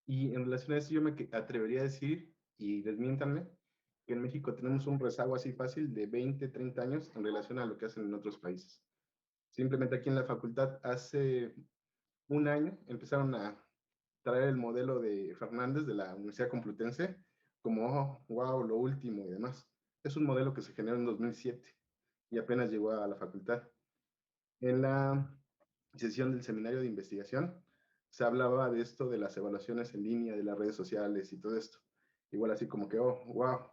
Y en relación a eso yo me atrevería a decir, y desmiéntanme, que en México tenemos un rezago así fácil de 20, 30 años en relación a lo que hacen en otros países. Simplemente aquí en la facultad hace un año empezaron a traer el modelo de Fernández de la Universidad Complutense como, oh, wow, lo último y demás. Es un modelo que se generó en 2007 y apenas llegó a la facultad. En la sesión del seminario de investigación se hablaba de esto, de las evaluaciones en línea, de las redes sociales y todo esto. Igual así como que, oh, wow,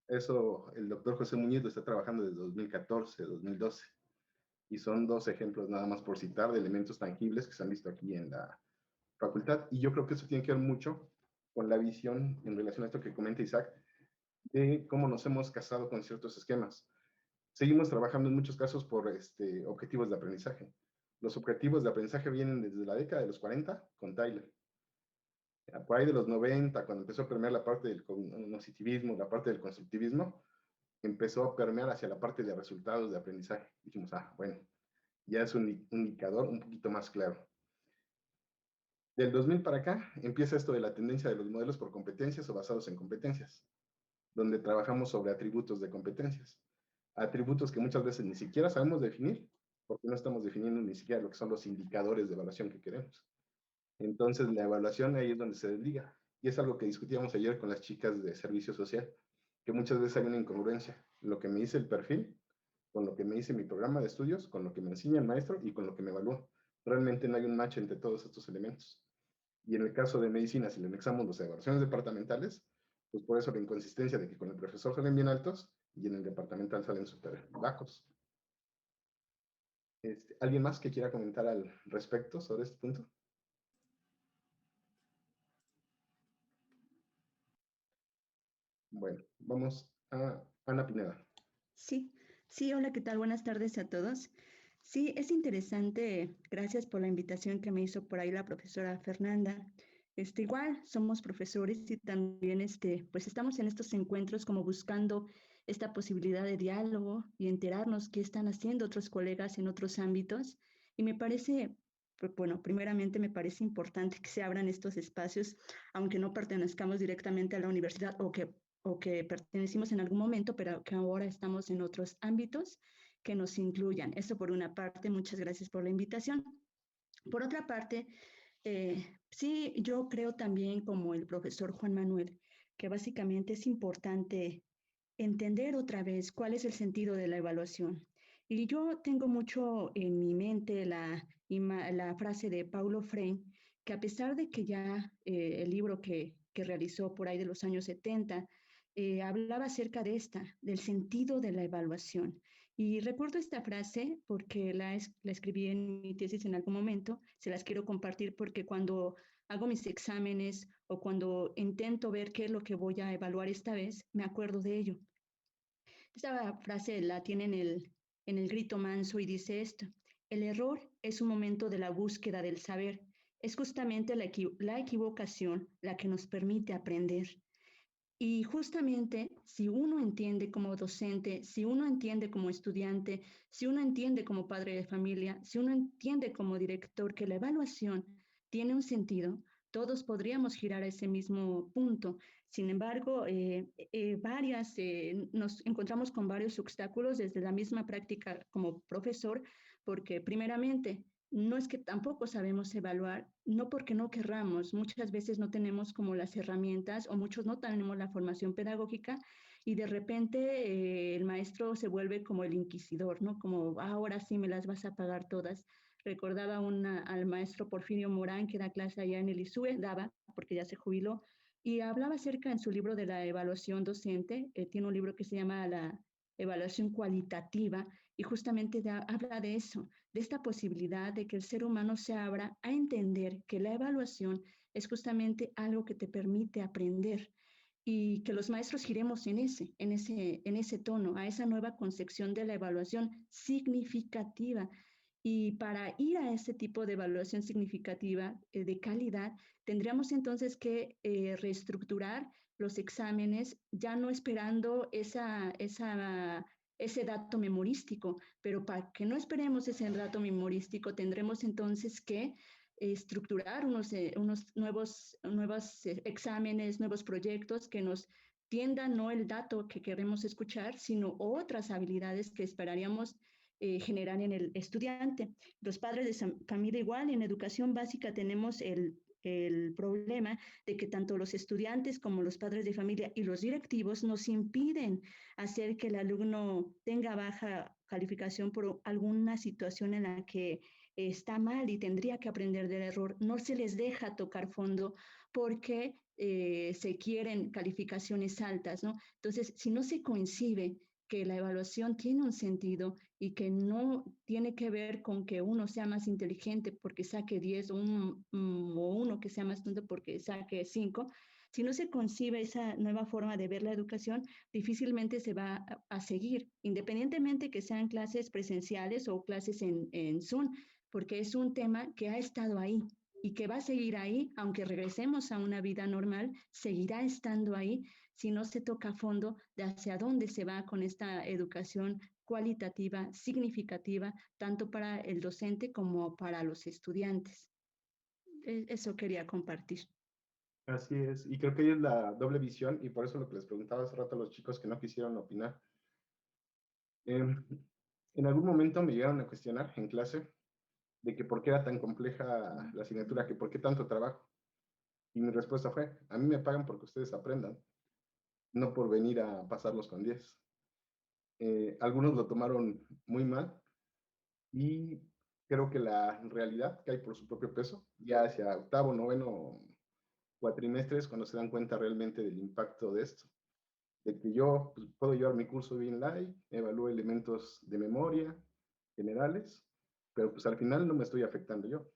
eso el doctor José Muñiz lo está trabajando desde 2014, 2012. Y son dos ejemplos nada más por citar de elementos tangibles que se han visto aquí en la facultad. Y yo creo que eso tiene que ver mucho con la visión en relación a esto que comenta Isaac, de cómo nos hemos casado con ciertos esquemas. Seguimos trabajando en muchos casos por objetivos de aprendizaje. Los objetivos de aprendizaje vienen desde la década de los 40 con Tyler. Por ahí de los 90, cuando empezó a permear la parte del cognitivismo, la parte del constructivismo, empezó a permear hacia la parte de resultados de aprendizaje. Dijimos, bueno, ya es un indicador un poquito más claro. Del 2000 para acá empieza esto de la tendencia de los modelos por competencias o basados en competencias, donde trabajamos sobre atributos de competencias. Atributos que muchas veces ni siquiera sabemos definir, porque no estamos definiendo ni siquiera lo que son los indicadores de evaluación que queremos. Entonces, la evaluación ahí es donde se desliga. Y es algo que discutíamos ayer con las chicas de servicio social, que muchas veces hay una incongruencia. Lo que me dice el perfil, con lo que me dice mi programa de estudios, con lo que me enseña el maestro y con lo que me evalúa. Realmente no hay un match entre todos estos elementos. Y en el caso de medicina, si le anexamos las evaluaciones departamentales, pues por eso la inconsistencia de que con el profesor salen bien altos y en el departamental salen súper bajos. ¿Alguien más que quiera comentar al respecto sobre este punto? Bueno, vamos a Ana Pineda. Sí, hola, ¿qué tal? Buenas tardes a todos. Sí, es interesante, gracias por la invitación que me hizo por ahí la profesora Fernanda. Igual somos profesores y también pues estamos en estos encuentros como buscando esta posibilidad de diálogo y enterarnos qué están haciendo otros colegas en otros ámbitos. Y me parece, bueno, primeramente me parece importante que se abran estos espacios, aunque no pertenezcamos directamente a la universidad o que pertenecimos en algún momento, pero que ahora estamos en otros ámbitos que nos incluyan. Eso por una parte, muchas gracias por la invitación. Por otra parte, sí, yo creo también como el profesor Juan Manuel, que básicamente es importante entender otra vez cuál es el sentido de la evaluación. Y yo tengo mucho en mi mente la frase de Paulo Freire, que a pesar de que ya el libro que realizó por ahí de los años 70, hablaba acerca de del sentido de la evaluación. Y recuerdo esta frase porque la escribí en mi tesis en algún momento, se las quiero compartir porque cuando hago mis exámenes o cuando intento ver qué es lo que voy a evaluar esta vez, me acuerdo de ello. Esta frase la tiene en el grito manso y dice esto: el error es un momento de la búsqueda del saber, es justamente la equivocación la que nos permite aprender. Y justamente si uno entiende como docente, si uno entiende como estudiante, si uno entiende como padre de familia, si uno entiende como director que la evaluación tiene un sentido, todos podríamos girar a ese mismo punto. Sin embargo, nos encontramos con varios obstáculos desde la misma práctica como profesor, porque primeramente no es que tampoco sabemos evaluar, no porque no querramos, muchas veces no tenemos como las herramientas o muchos no tenemos la formación pedagógica y de repente el maestro se vuelve como el inquisidor, ¿no? Como ahora sí me las vas a pagar todas. recordaba al maestro Porfirio Morán, que da clase allá en el ISUE, daba, porque ya se jubiló, y hablaba acerca en su libro de la evaluación docente. Tiene un libro que se llama La evaluación cualitativa, y justamente habla de eso, de esta posibilidad de que el ser humano se abra a entender que la evaluación es justamente algo que te permite aprender, y que los maestros giremos en ese tono, a esa nueva concepción de la evaluación significativa. Y para ir a ese tipo de evaluación significativa de calidad, tendríamos entonces que reestructurar los exámenes, ya no esperando ese dato memorístico, pero para que no esperemos ese dato memorístico, tendremos entonces que estructurar unos nuevos exámenes, nuevos proyectos que nos tiendan no el dato que queremos escuchar, sino otras habilidades que esperaríamos generar en el estudiante. Los padres de familia igual, en educación básica tenemos el problema de que tanto los estudiantes como los padres de familia y los directivos nos impiden hacer que el alumno tenga baja calificación por alguna situación en la que está mal y tendría que aprender del error. No se les deja tocar fondo porque se quieren calificaciones altas, ¿no? Entonces, si no se coincide que la evaluación tiene un sentido y que no tiene que ver con que uno sea más inteligente porque saque 10 o uno que sea más tonto porque saque 5, si no se concibe esa nueva forma de ver la educación, difícilmente se va a seguir, independientemente que sean clases presenciales o clases en Zoom, porque es un tema que ha estado ahí y que va a seguir ahí, aunque regresemos a una vida normal, seguirá estando ahí si no se toca a fondo de hacia dónde se va con esta educación cualitativa, significativa, tanto para el docente como para los estudiantes. Eso quería compartir. Así es, y creo que ahí es la doble visión, y por eso lo que les preguntaba hace rato a los chicos que no quisieron opinar. En algún momento me llegaron a cuestionar en clase de que por qué era tan compleja la asignatura, que por qué tanto trabajo. Y mi respuesta fue, a mí me pagan porque ustedes aprendan, no por venir a pasarlos con 10. Algunos lo tomaron muy mal y creo que la realidad cae por su propio peso, ya hacia octavo, noveno cuatrimestres, cuando se dan cuenta realmente del impacto de esto. De que yo pues, puedo llevar mi curso bien light, evalúo elementos de memoria generales, pero pues al final no me estoy afectando yo.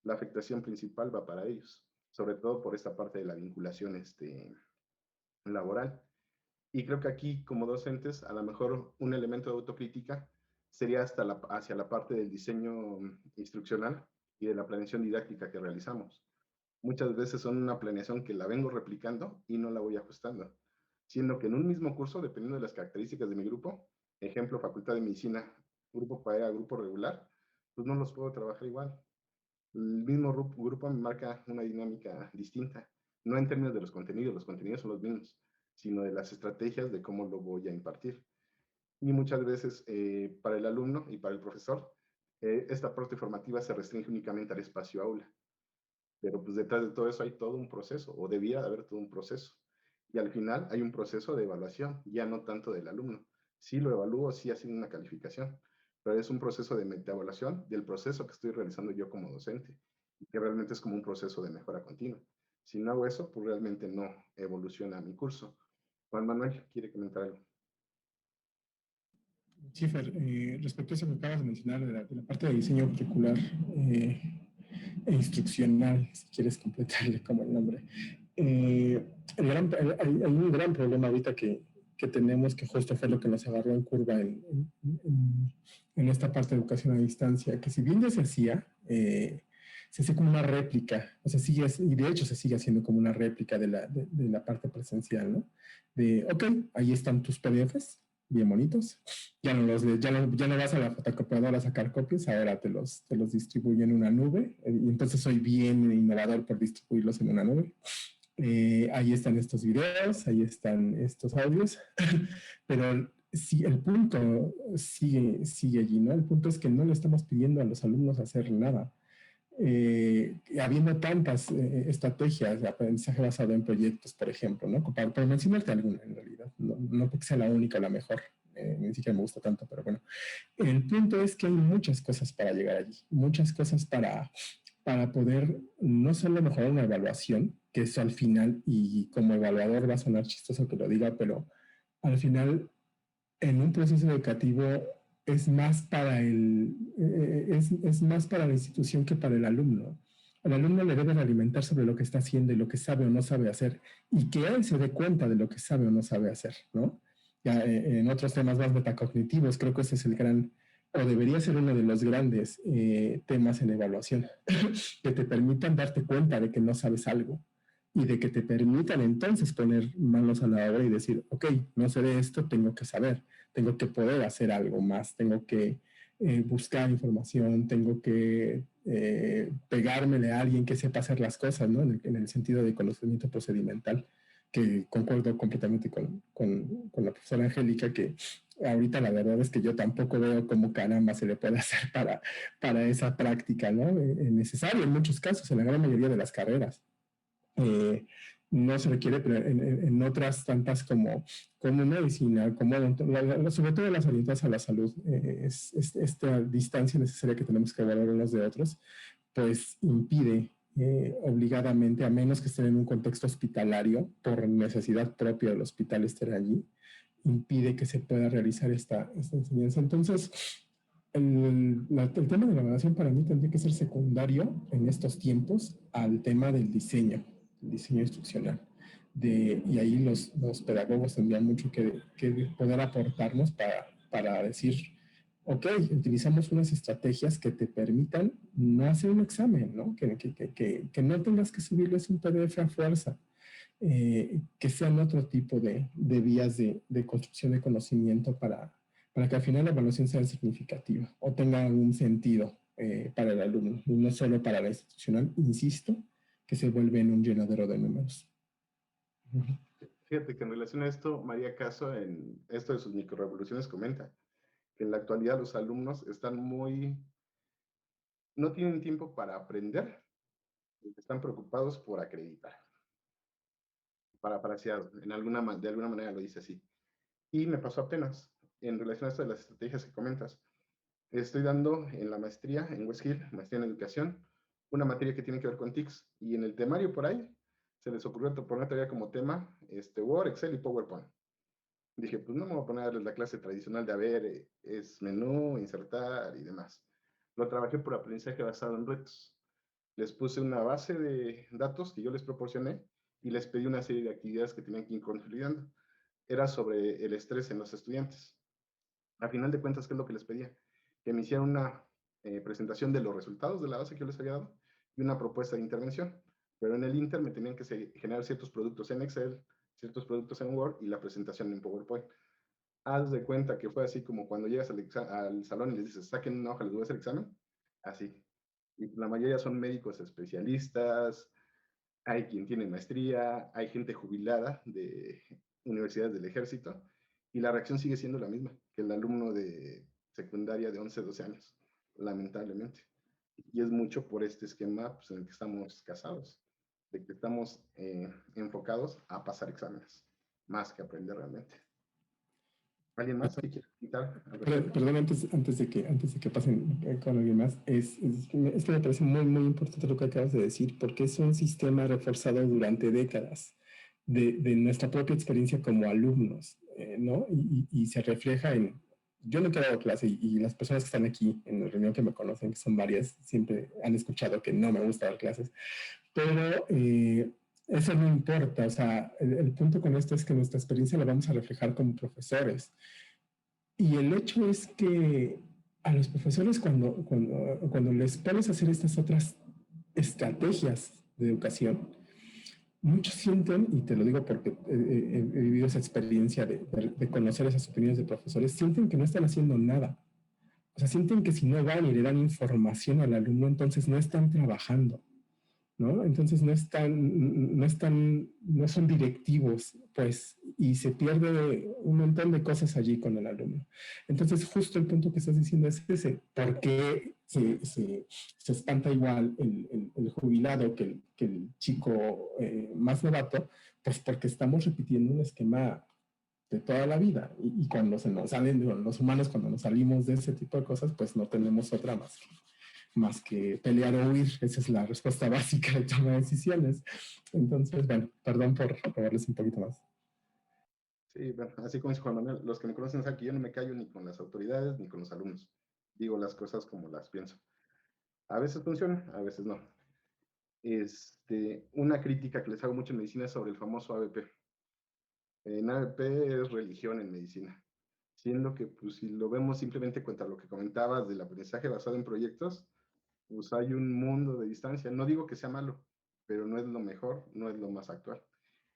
La afectación principal va para ellos, sobre todo por esta parte de la vinculación laboral. Y creo que aquí, como docentes, a lo mejor un elemento de autocrítica sería hacia la parte del diseño instruccional y de la planeación didáctica que realizamos. Muchas veces son una planeación que la vengo replicando y no la voy ajustando, siendo que en un mismo curso, dependiendo de las características de mi grupo, ejemplo, Facultad de Medicina, grupo PAEA, grupo regular, pues no los puedo trabajar igual. El mismo grupo me marca una dinámica distinta, no en términos de los contenidos son los mismos, sino de las estrategias de cómo lo voy a impartir. Y muchas veces para el alumno y para el profesor, esta parte formativa se restringe únicamente al espacio aula. Pero pues detrás de todo eso hay todo un proceso, o debiera de haber todo un proceso. Y al final hay un proceso de evaluación, ya no tanto del alumno. Sí lo evalúo, sí haciendo una calificación, pero es un proceso de metaevaluación del proceso que estoy realizando yo como docente, y que realmente es como un proceso de mejora continua. Si no hago eso, pues realmente no evoluciona mi curso. Juan Manuel, ¿quiere comentar algo? Sí, Fer, respecto a eso que acabas de mencionar de la parte de diseño curricular e instruccional, si quieres completarle como el nombre, hay un gran problema ahorita que tenemos, que justo fue lo que nos agarró en curva en esta parte de educación a distancia, que si bien ya se hacía como una réplica, o sea, y de hecho se sigue haciendo como una réplica de la parte presencial, ¿no? De, ok, ahí están tus PDFs, bien bonitos, ya no vas a la fotocopiadora a sacar copias, ahora te los distribuyo en una nube, y entonces soy bien innovador por distribuirlos en una nube. Ahí están estos videos, ahí están estos audios, pero sí, el punto sigue allí, ¿no? El punto es que no le estamos pidiendo a los alumnos hacer nada. Habiendo tantas estrategias de aprendizaje basado en proyectos, por ejemplo, ¿no? Para mencionarte alguna, en realidad, no porque sea la única o la mejor. ni siquiera me gusta tanto, pero bueno. El punto es que hay muchas cosas para llegar allí, muchas cosas para poder no solo mejorar una evaluación, que eso al final, y como evaluador va a sonar chistoso que lo diga, pero al final en un proceso educativo es más para es más para la institución que para el alumno. Al alumno le deben alimentar sobre lo que está haciendo y lo que sabe o no sabe hacer, y que él se dé cuenta de lo que sabe o no sabe hacer, ¿no? Ya en otros temas más metacognitivos, creo que ese es el gran, o debería ser uno de los grandes temas en evaluación, que te permitan darte cuenta de que no sabes algo y de que te permitan entonces poner manos a la obra y decir, ok, no sé de esto, tengo que saber, tengo que poder hacer algo más, tengo que buscar información, tengo que pegármele a alguien que sepa hacer las cosas, ¿no? En el sentido de conocimiento procedimental, que concuerdo completamente con la profesora Angélica, que ahorita la verdad es que yo tampoco veo cómo caramba se le puede hacer para esa práctica, ¿no? Necesario en muchos casos, en la gran mayoría de las carreras. No se requiere, pero en otras tantas como medicina, como sobre todo las orientadas a la salud, esta distancia necesaria que tenemos que evaluar unos de otros, pues impide obligadamente, a menos que estén en un contexto hospitalario, por necesidad propia del hospital estar allí, impide que se pueda realizar esta enseñanza. Entonces, el tema de la evaluación para mí tendría que ser secundario en estos tiempos al tema del diseño instruccional. Y ahí los pedagogos tendrían mucho que poder aportarnos para decir, ok, utilizamos unas estrategias que te permitan no hacer un examen, ¿no? Que no tengas que subirles un PDF a fuerza, que sean otro tipo de vías de construcción de conocimiento para que al final la evaluación sea significativa o tenga algún sentido para el alumno, y no solo para la institucional, insisto, que se vuelve en un llenadero de números. Fíjate que en relación a esto, María Caso, en esto de sus microrevoluciones, comenta que en la actualidad los alumnos están no tienen tiempo para aprender, están preocupados por acreditar. Parafraseado, de alguna manera lo dice así. Y me pasó apenas, en relación a esto de las estrategias que comentas. Estoy dando en la maestría en West Hill, maestría en educación, una materia que tiene que ver con TICs, y en el temario por ahí se les ocurrió poner tarea como tema Word, Excel y PowerPoint. Dije, pues no me voy a poner a darles la clase tradicional de a ver, es menú, insertar y demás. Lo trabajé por aprendizaje basado en retos. Les puse una base de datos que yo les proporcioné y les pedí una serie de actividades que tenían que ir consolidando. Era sobre el estrés en los estudiantes. A final de cuentas, ¿qué es lo que les pedía? Que me hicieran una presentación de los resultados de la base que yo les había dado y una propuesta de intervención. Pero en el Inter me tenían que generar ciertos productos en Excel, ciertos productos en Word y la presentación en PowerPoint. Haz de cuenta que fue así como cuando llegas al salón y les dices, saquen una hoja, les voy a hacer examen. Así. Y la mayoría son médicos especialistas, hay quien tiene maestría, hay gente jubilada de universidades del ejército, y la reacción sigue siendo la misma que el alumno de secundaria de 11, 12 años, lamentablemente. Y es mucho por este esquema pues, en el que estamos casados, de que estamos enfocados a pasar exámenes, más que aprender realmente. ¿Alguien más que quiera quitar? Perdón, antes de que pasen con alguien más, es que me parece muy, muy importante lo que acabas de decir, porque es un sistema reforzado durante décadas de nuestra propia experiencia como alumnos, ¿no? Y se refleja en... Yo nunca he dado clase y las personas que están aquí en la reunión que me conocen, que son varias, siempre han escuchado que no me gusta dar clases, pero... eso no importa, o sea, el punto con esto es que nuestra experiencia la vamos a reflejar como profesores. Y el hecho es que a los profesores cuando les pones a hacer estas otras estrategias de educación, muchos sienten, y te lo digo porque he vivido esa experiencia de conocer esas opiniones de profesores, sienten que no están haciendo nada. O sea, sienten que si no van y le dan información al alumno, entonces no están trabajando, ¿no? Entonces no son directivos, pues, y se pierde un montón de cosas allí con el alumno. Entonces, justo el punto que estás diciendo es ese, ¿por qué se espanta igual el jubilado que el chico más novato? Pues porque estamos repitiendo un esquema de toda la vida. Y cuando se nos salen los humanos, cuando nos salimos de ese tipo de cosas, pues no tenemos otra más que pelear o huir. Esa es la respuesta básica de toma de decisiones. Entonces, bueno, perdón por robarles un poquito más. Sí, bueno, así como dice Juan Manuel, los que me conocen saben que yo no me callo ni con las autoridades ni con los alumnos. Digo las cosas como las pienso. A veces funciona, a veces no. Una crítica que les hago mucho en medicina es sobre el famoso ABP. En ABP es religión en medicina, siendo que pues, si lo vemos simplemente contra lo que comentabas del aprendizaje basado en proyectos, pues hay un mundo de distancia. No digo que sea malo, pero no es lo mejor, no es lo más actual.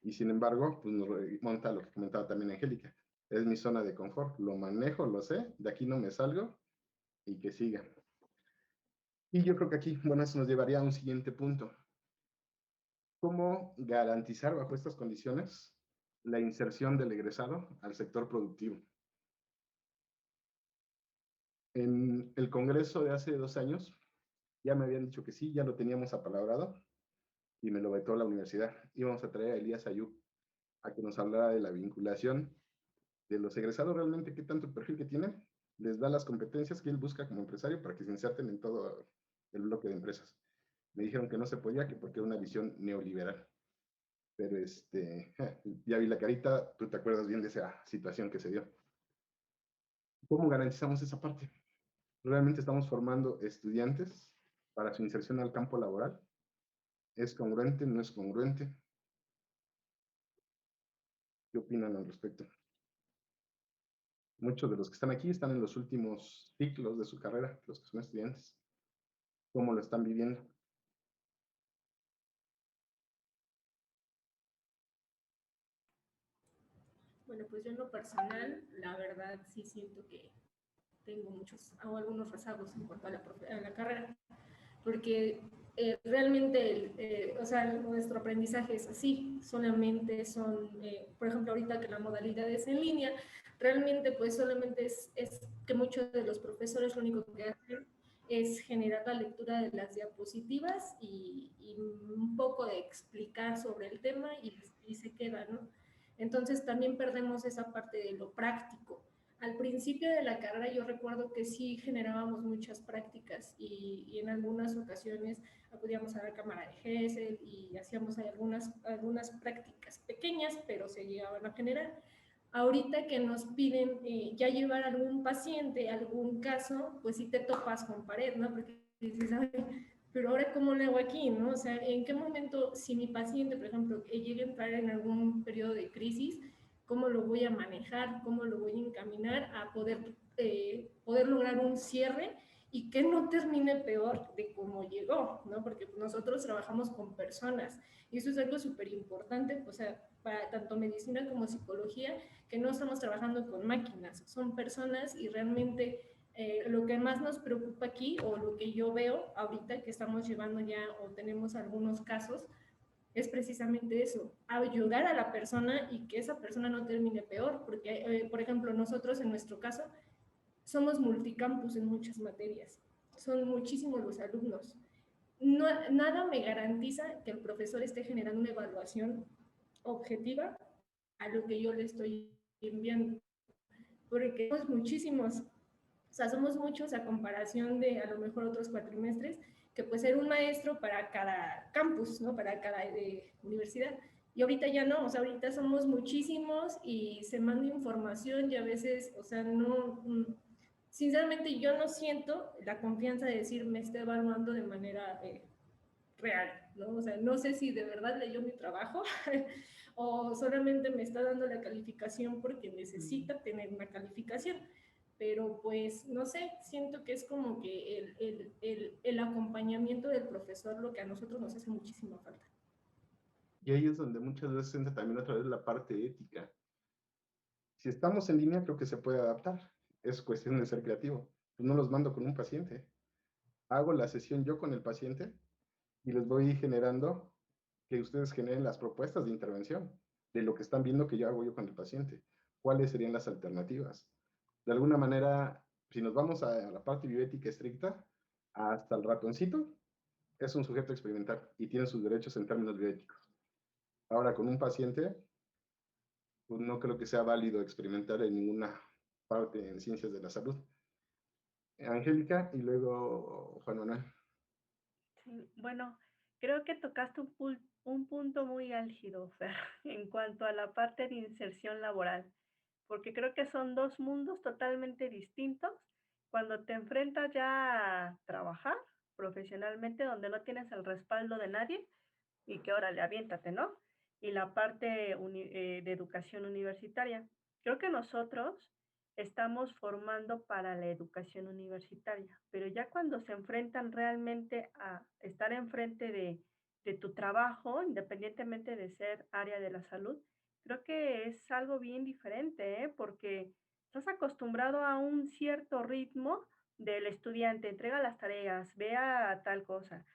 Y sin embargo, pues nos remonta a lo que comentaba también Angélica. Es mi zona de confort, lo manejo, lo sé, de aquí no me salgo y que siga. Y yo creo que aquí, bueno, eso nos llevaría a un siguiente punto. ¿Cómo garantizar bajo estas condiciones la inserción del egresado al sector productivo? En el congreso de hace 2 años, ya me habían dicho que sí, ya lo teníamos apalabrado, y me lo vetó la universidad. Íbamos a traer a Elías Ayub a que nos hablara de la vinculación de los egresados, realmente qué tanto perfil que tienen, les da las competencias que él busca como empresario para que se inserten en todo el bloque de empresas. Me dijeron que no se podía, que porque era una visión neoliberal. Pero ya vi la carita, tú te acuerdas bien de esa situación que se dio. ¿Cómo garantizamos esa parte? ¿Realmente estamos formando estudiantes para su inserción al campo laboral? ¿Es congruente? ¿No es congruente? ¿Qué opinan al respecto? Muchos de los que están aquí están en los últimos ciclos de su carrera, los que son estudiantes. ¿Cómo lo están viviendo? Bueno, pues yo en lo personal, la verdad sí siento que tengo hago algunos rezagos en cuanto a la carrera, porque realmente, o sea, nuestro aprendizaje es así, solamente son, por ejemplo, ahorita que la modalidad es en línea, realmente pues solamente es que muchos de los profesores lo único que hacen es generar la lectura de las diapositivas y un poco de explicar sobre el tema y se queda, ¿no? Entonces también perdemos esa parte de lo práctico. Al principio de la carrera yo recuerdo que sí generábamos muchas prácticas y en algunas ocasiones acudíamos a la cámara de Gesell y hacíamos algunas prácticas pequeñas, pero se llegaban a generar. Ahorita que nos piden ya llevar algún paciente, algún caso, pues sí te topas con pared, ¿no? Porque dices, ay, pero ahora ¿cómo lo hago aquí, no? O sea, ¿en qué momento, si mi paciente, por ejemplo, llegue a entrar en algún periodo de crisis, cómo lo voy a manejar, cómo lo voy a encaminar a poder lograr un cierre y que no termine peor de cómo llegó, ¿no? Porque nosotros trabajamos con personas y eso es algo súper importante, o sea, para tanto medicina como psicología, que no estamos trabajando con máquinas, son personas y realmente lo que más nos preocupa aquí, o lo que yo veo ahorita que estamos llevando ya o tenemos algunos casos, es precisamente eso, ayudar a la persona y que esa persona no termine peor, porque, por ejemplo, nosotros en nuestro caso somos multicampus en muchas materias, son muchísimos los alumnos. No, nada me garantiza que el profesor esté generando una evaluación objetiva a lo que yo le estoy enviando, porque somos muchísimos, o sea, somos muchos a comparación de a lo mejor otros cuatrimestres, que puede ser un maestro para cada campus, ¿no? Para cada universidad. Y ahorita ya no, o sea, ahorita somos muchísimos y se manda información y a veces, o sea, no, sinceramente yo no siento la confianza de decir me está evaluando de manera real, ¿no? O sea, no sé si de verdad leyó mi trabajo o solamente me está dando la calificación porque necesita tener una calificación. Pero pues, no sé, siento que es como que el acompañamiento del profesor lo que a nosotros nos hace muchísima falta. Y ahí es donde muchas veces entra también otra vez la parte ética. Si estamos en línea, creo que se puede adaptar. Es cuestión de ser creativo. Pues no los mando con un paciente. Hago la sesión yo con el paciente y les voy generando que ustedes generen las propuestas de intervención de lo que están viendo que yo hago yo con el paciente. ¿Cuáles serían las alternativas? De alguna manera, si nos vamos a la parte bioética estricta, hasta el ratoncito es un sujeto experimental y tiene sus derechos en términos bioéticos. Ahora, con un paciente, pues no creo que sea válido experimentar en ninguna parte en ciencias de la salud. Angélica y luego Juan Manuel. Sí, bueno, creo que tocaste un punto muy álgido, Fer, en cuanto a la parte de inserción laboral, porque creo que son dos mundos totalmente distintos cuando te enfrentas ya a trabajar profesionalmente, donde no tienes el respaldo de nadie y que órale, aviéntate, ¿no? Y la parte de educación universitaria. Creo que nosotros estamos formando para la educación universitaria, pero ya cuando se enfrentan realmente a estar enfrente de tu trabajo, independientemente de ser área de la salud, creo que es algo bien diferente, ¿eh? Porque estás acostumbrado a un cierto ritmo del estudiante, entrega las tareas, vea tal cosa,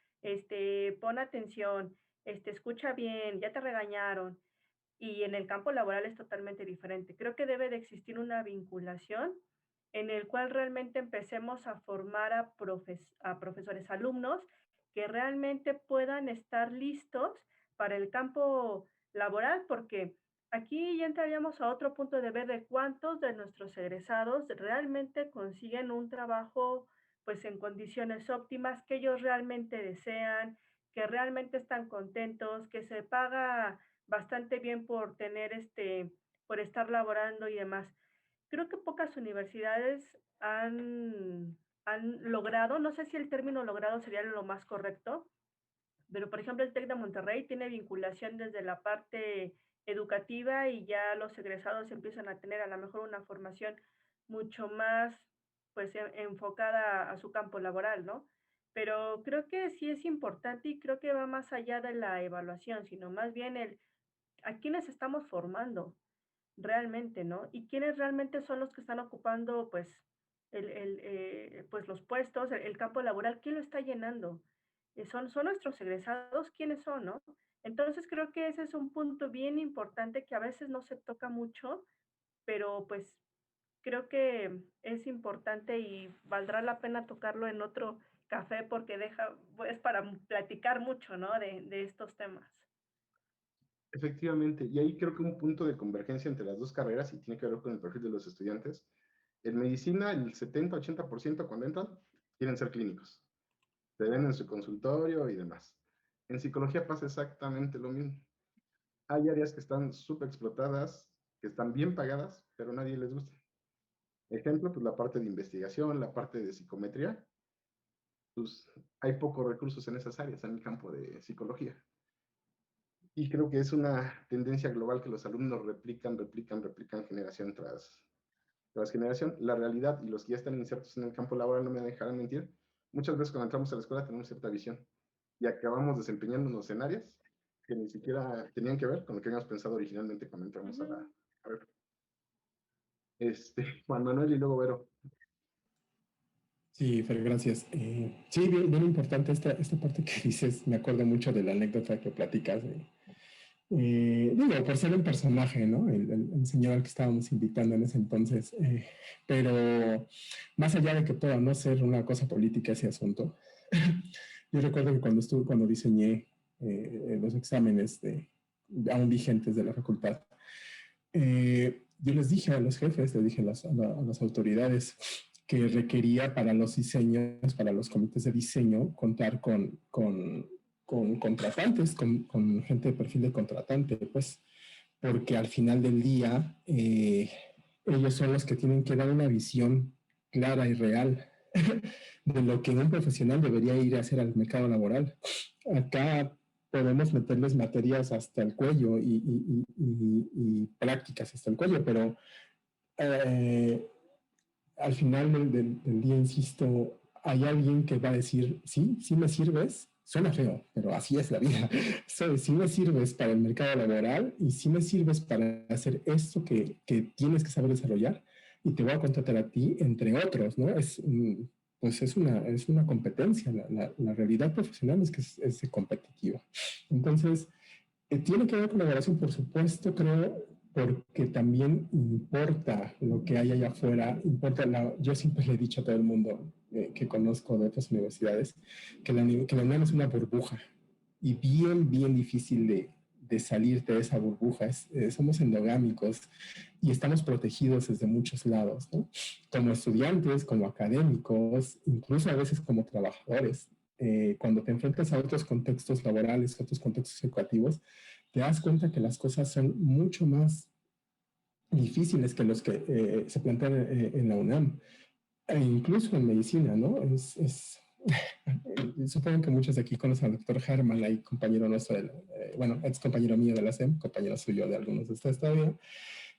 pon atención, escucha bien, ya te regañaron, y en el campo laboral es totalmente diferente. Creo que debe de existir una vinculación en el cual realmente empecemos a formar a profesores, alumnos que realmente puedan estar listos para el campo laboral, porque aquí ya entraríamos a otro punto de ver de cuántos de nuestros egresados realmente consiguen un trabajo pues en condiciones óptimas que ellos realmente desean, que realmente están contentos, que se paga bastante bien por tener por estar laborando y demás. Creo que pocas universidades han logrado, no sé si el término logrado sería lo más correcto, pero por ejemplo el TEC de Monterrey tiene vinculación desde la parte educativa y ya los egresados empiezan a tener a lo mejor una formación mucho más pues enfocada a su campo laboral, ¿no? Pero creo que sí es importante y creo que va más allá de la evaluación, sino más bien a quiénes estamos formando realmente, ¿no? Y quiénes realmente son los que están ocupando, pues, pues los puestos, el campo laboral, ¿quién lo está llenando? Son nuestros egresados, ¿quiénes son, no? Entonces creo que ese es un punto bien importante que a veces no se toca mucho, pero pues creo que es importante y valdrá la pena tocarlo en otro café porque es para platicar mucho, ¿no? De estos temas. Efectivamente, y ahí creo que un punto de convergencia entre las dos carreras, y tiene que ver con el perfil de los estudiantes. En medicina, el 70-80% cuando entran, quieren ser clínicos. Se ven en su consultorio y demás. En psicología pasa exactamente lo mismo. Hay áreas que están súper explotadas, que están bien pagadas, pero a nadie les gusta. Ejemplo, pues la parte de investigación, la parte de psicometría, pues hay pocos recursos en esas áreas, en el campo de psicología. Y creo que es una tendencia global que los alumnos replican generación tras generación. La realidad, y los que ya están insertos en el campo laboral no me dejarán mentir, muchas veces cuando entramos a la escuela tenemos cierta visión y acabamos desempeñándonos en áreas que ni siquiera tenían que ver con lo que habíamos pensado originalmente cuando entramos a ver. Juan Manuel y luego Vero. Sí, Fer, gracias. Sí, bien importante esta parte que dices. Me acuerdo mucho de la anécdota que platicas. Digo, por ser un personaje, ¿no? El señor al que estábamos invitando en ese entonces. Pero más allá de que pueda no ser una cosa política ese asunto, yo recuerdo que cuando diseñé los exámenes aún vigentes de la facultad, yo les dije a los jefes, les dije a las autoridades que requería para los diseños, para los comités de diseño, contar con contratantes, con gente de perfil de contratante, pues, porque al final del día ellos son los que tienen que dar una visión clara y real de lo que un profesional debería ir a hacer al mercado laboral. Acá podemos meterles materias hasta el cuello y prácticas hasta el cuello, pero al final del día, insisto, hay alguien que va a decir, sí me sirves, suena feo, pero así es la vida. Sí me sirves para el mercado laboral y sí me sirves para hacer esto que tienes que saber desarrollar y te voy a contratar a ti, entre otros, ¿no? Pues es una competencia. La realidad profesional es que es competitiva. Entonces, tiene que ver con la evaluación, por supuesto, creo, porque también importa lo que hay allá afuera, yo siempre le he dicho a todo el mundo que conozco de otras universidades que la UNAM es una burbuja y bien difícil de de salirte de esa burbuja. Somos endogámicos y estamos protegidos desde muchos lados, ¿no? Como estudiantes, como académicos, incluso a veces como trabajadores. Cuando te enfrentas a otros contextos laborales, otros contextos educativos, te das cuenta que las cosas son mucho más difíciles que los que se plantean en la UNAM, e incluso en medicina, ¿no? Supongo que muchos de aquí conocen al doctor Herman, ahí compañero nuestro, bueno, ex compañero mío de la SEM, compañero suyo de algunos de ustedes todavía,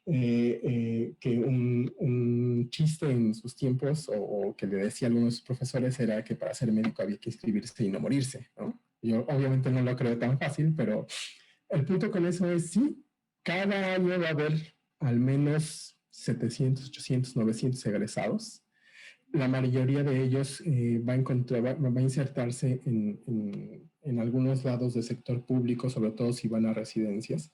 que un chiste en sus tiempos, o que le decía a algunos profesores, era que para ser médico había que inscribirse y no morirse, ¿no? Yo obviamente no lo creo tan fácil, pero el punto con eso es, sí, cada año va a haber al menos 700, 800, 900 egresados. La mayoría de ellos va a insertarse en algunos lados del sector público, sobre todo si van a residencias,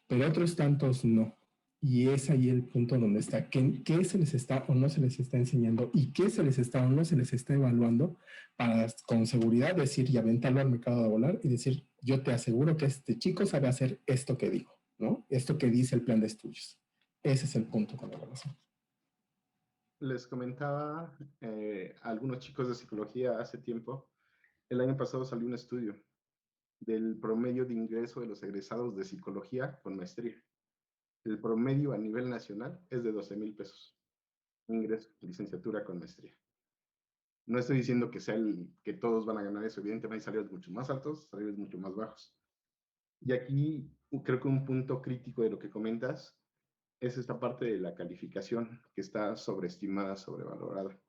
pero otros tantos no. Y es ahí el punto donde está. ¿Qué se les está o no se les está enseñando y qué se les está o no se les está evaluando para con seguridad decir y aventarlo al mercado de volar y decir, yo te aseguro que este chico sabe hacer esto que digo, ¿no? Esto que dice el plan de estudios. Ese es el punto con la evaluación. Les comentaba a algunos chicos de psicología hace tiempo, el año pasado salió un estudio del promedio de ingreso de los egresados de psicología con maestría. El promedio a nivel nacional es de 12,000 pesos. Ingreso, licenciatura con maestría. No estoy diciendo que que todos van a ganar eso, evidentemente hay salarios mucho más altos, salarios mucho más bajos. Y aquí creo que un punto crítico de lo que comentas es esta parte de la calificación que está sobreestimada, sobrevalorada.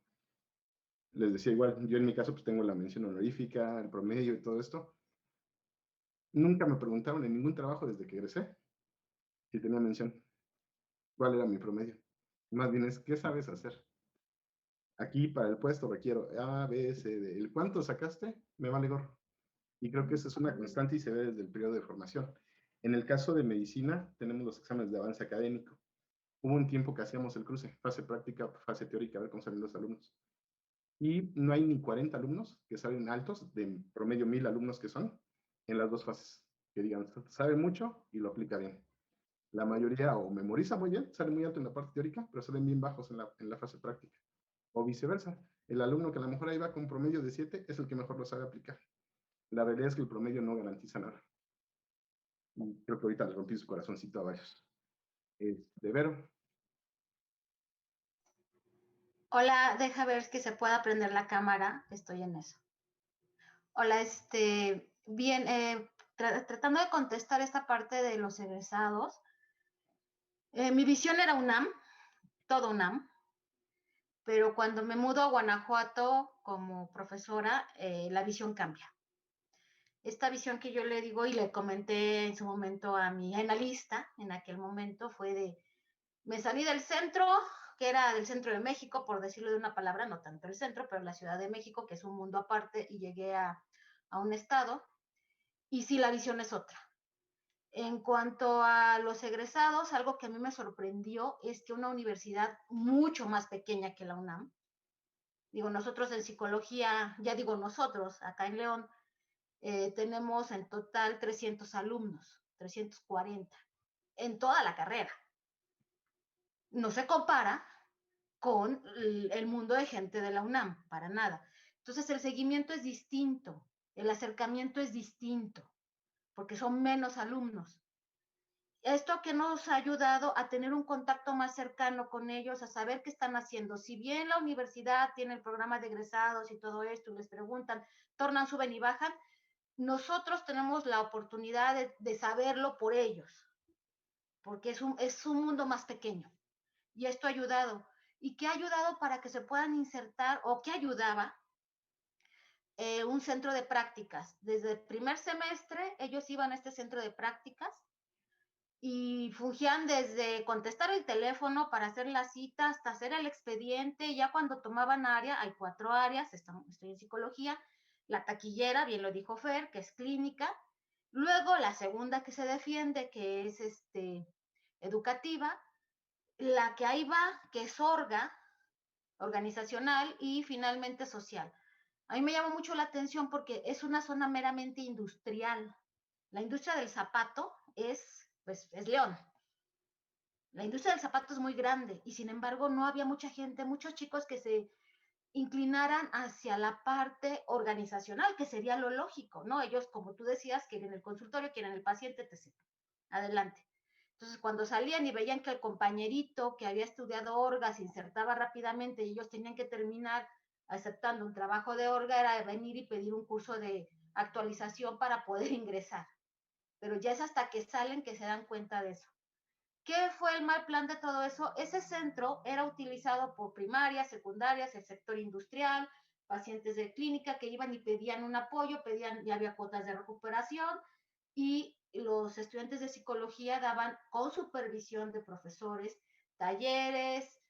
Les decía igual, yo en mi caso pues tengo la mención honorífica, el promedio y todo esto. Nunca me preguntaron en ningún trabajo desde que egresé si tenía mención. ¿Cuál era mi promedio? Más bien es, ¿qué sabes hacer? Aquí para el puesto requiero A, B, C, D. ¿El cuánto sacaste? Me vale gorro. Y creo que esa es una constante y se ve desde el periodo de formación. En el caso de medicina, tenemos los exámenes de avance académico. Hubo un tiempo que hacíamos el cruce, fase práctica, fase teórica, a ver cómo salen los alumnos. Y no hay ni 40 alumnos que salen altos, de promedio 1,000 alumnos que son, en las dos fases. Que digan, sabe mucho y lo aplica bien. La mayoría o memoriza muy bien, sale muy alto en la parte teórica, pero salen bien bajos en la fase práctica. O viceversa. El alumno que a lo mejor ahí va con promedio de 7 es el que mejor lo sabe aplicar. La realidad es que el promedio no garantiza nada. Y creo que ahorita le rompí su corazoncito a varios. Vero. Hola, deja ver que se pueda prender la cámara, estoy en eso. Hola, bien, tratando de contestar esta parte de los egresados, mi visión era UNAM, todo UNAM, pero cuando me mudo a Guanajuato como profesora, la visión cambia. Esta visión que yo le digo y le comenté en su momento a mi analista, en aquel momento, fue de, me salí del centro, que era del centro de México, por decirlo de una palabra, no tanto el centro, pero la Ciudad de México, que es un mundo aparte, y llegué a un estado, y sí, la visión es otra. En cuanto a los egresados, algo que a mí me sorprendió es que una universidad mucho más pequeña que la UNAM, digo, nosotros en psicología, ya digo nosotros, acá en León, tenemos en total 300 alumnos, 340, en toda la carrera. No se compara con el mundo de gente de la UNAM, para nada. Entonces el seguimiento es distinto, el acercamiento es distinto, porque son menos alumnos. Esto que nos ha ayudado a tener un contacto más cercano con ellos, a saber qué están haciendo. Si bien la universidad tiene el programa de egresados y todo esto, y les preguntan, tornan, suben y bajan, nosotros tenemos la oportunidad de saberlo por ellos, porque es un mundo más pequeño. Y esto ha ayudado. ¿Y qué ha ayudado para que se puedan insertar, o qué ayudaba? Un centro de prácticas. Desde el primer semestre, ellos iban a este centro de prácticas y fungían desde contestar el teléfono para hacer la cita hasta hacer el expediente. Ya cuando tomaban área, hay 4 áreas, estoy en psicología, la taquillera, bien lo dijo Fer, que es clínica. Luego la segunda que se defiende, que es educativa. La que ahí va, que es organizacional, y finalmente social. A mí me llama mucho la atención porque es una zona meramente industrial. La industria del zapato pues, es León. La industria del zapato es muy grande y sin embargo no había mucha gente, muchos chicos que se inclinaran hacia la parte organizacional, que sería lo lógico, ¿no? Ellos, como tú decías, quieren el consultorio, quieren el paciente, etc. Adelante. Entonces, cuando salían y veían que el compañerito que había estudiado orga se insertaba rápidamente y ellos tenían que terminar aceptando un trabajo de orga, era venir y pedir un curso de actualización para poder ingresar. Pero ya es hasta que salen que se dan cuenta de eso. ¿Qué fue el mal plan de todo eso? Ese centro era utilizado por primarias, secundarias, el sector industrial, pacientes de clínica que iban y pedían un apoyo, ya había cuotas de recuperación y los estudiantes de psicología daban con supervisión de profesores, talleres,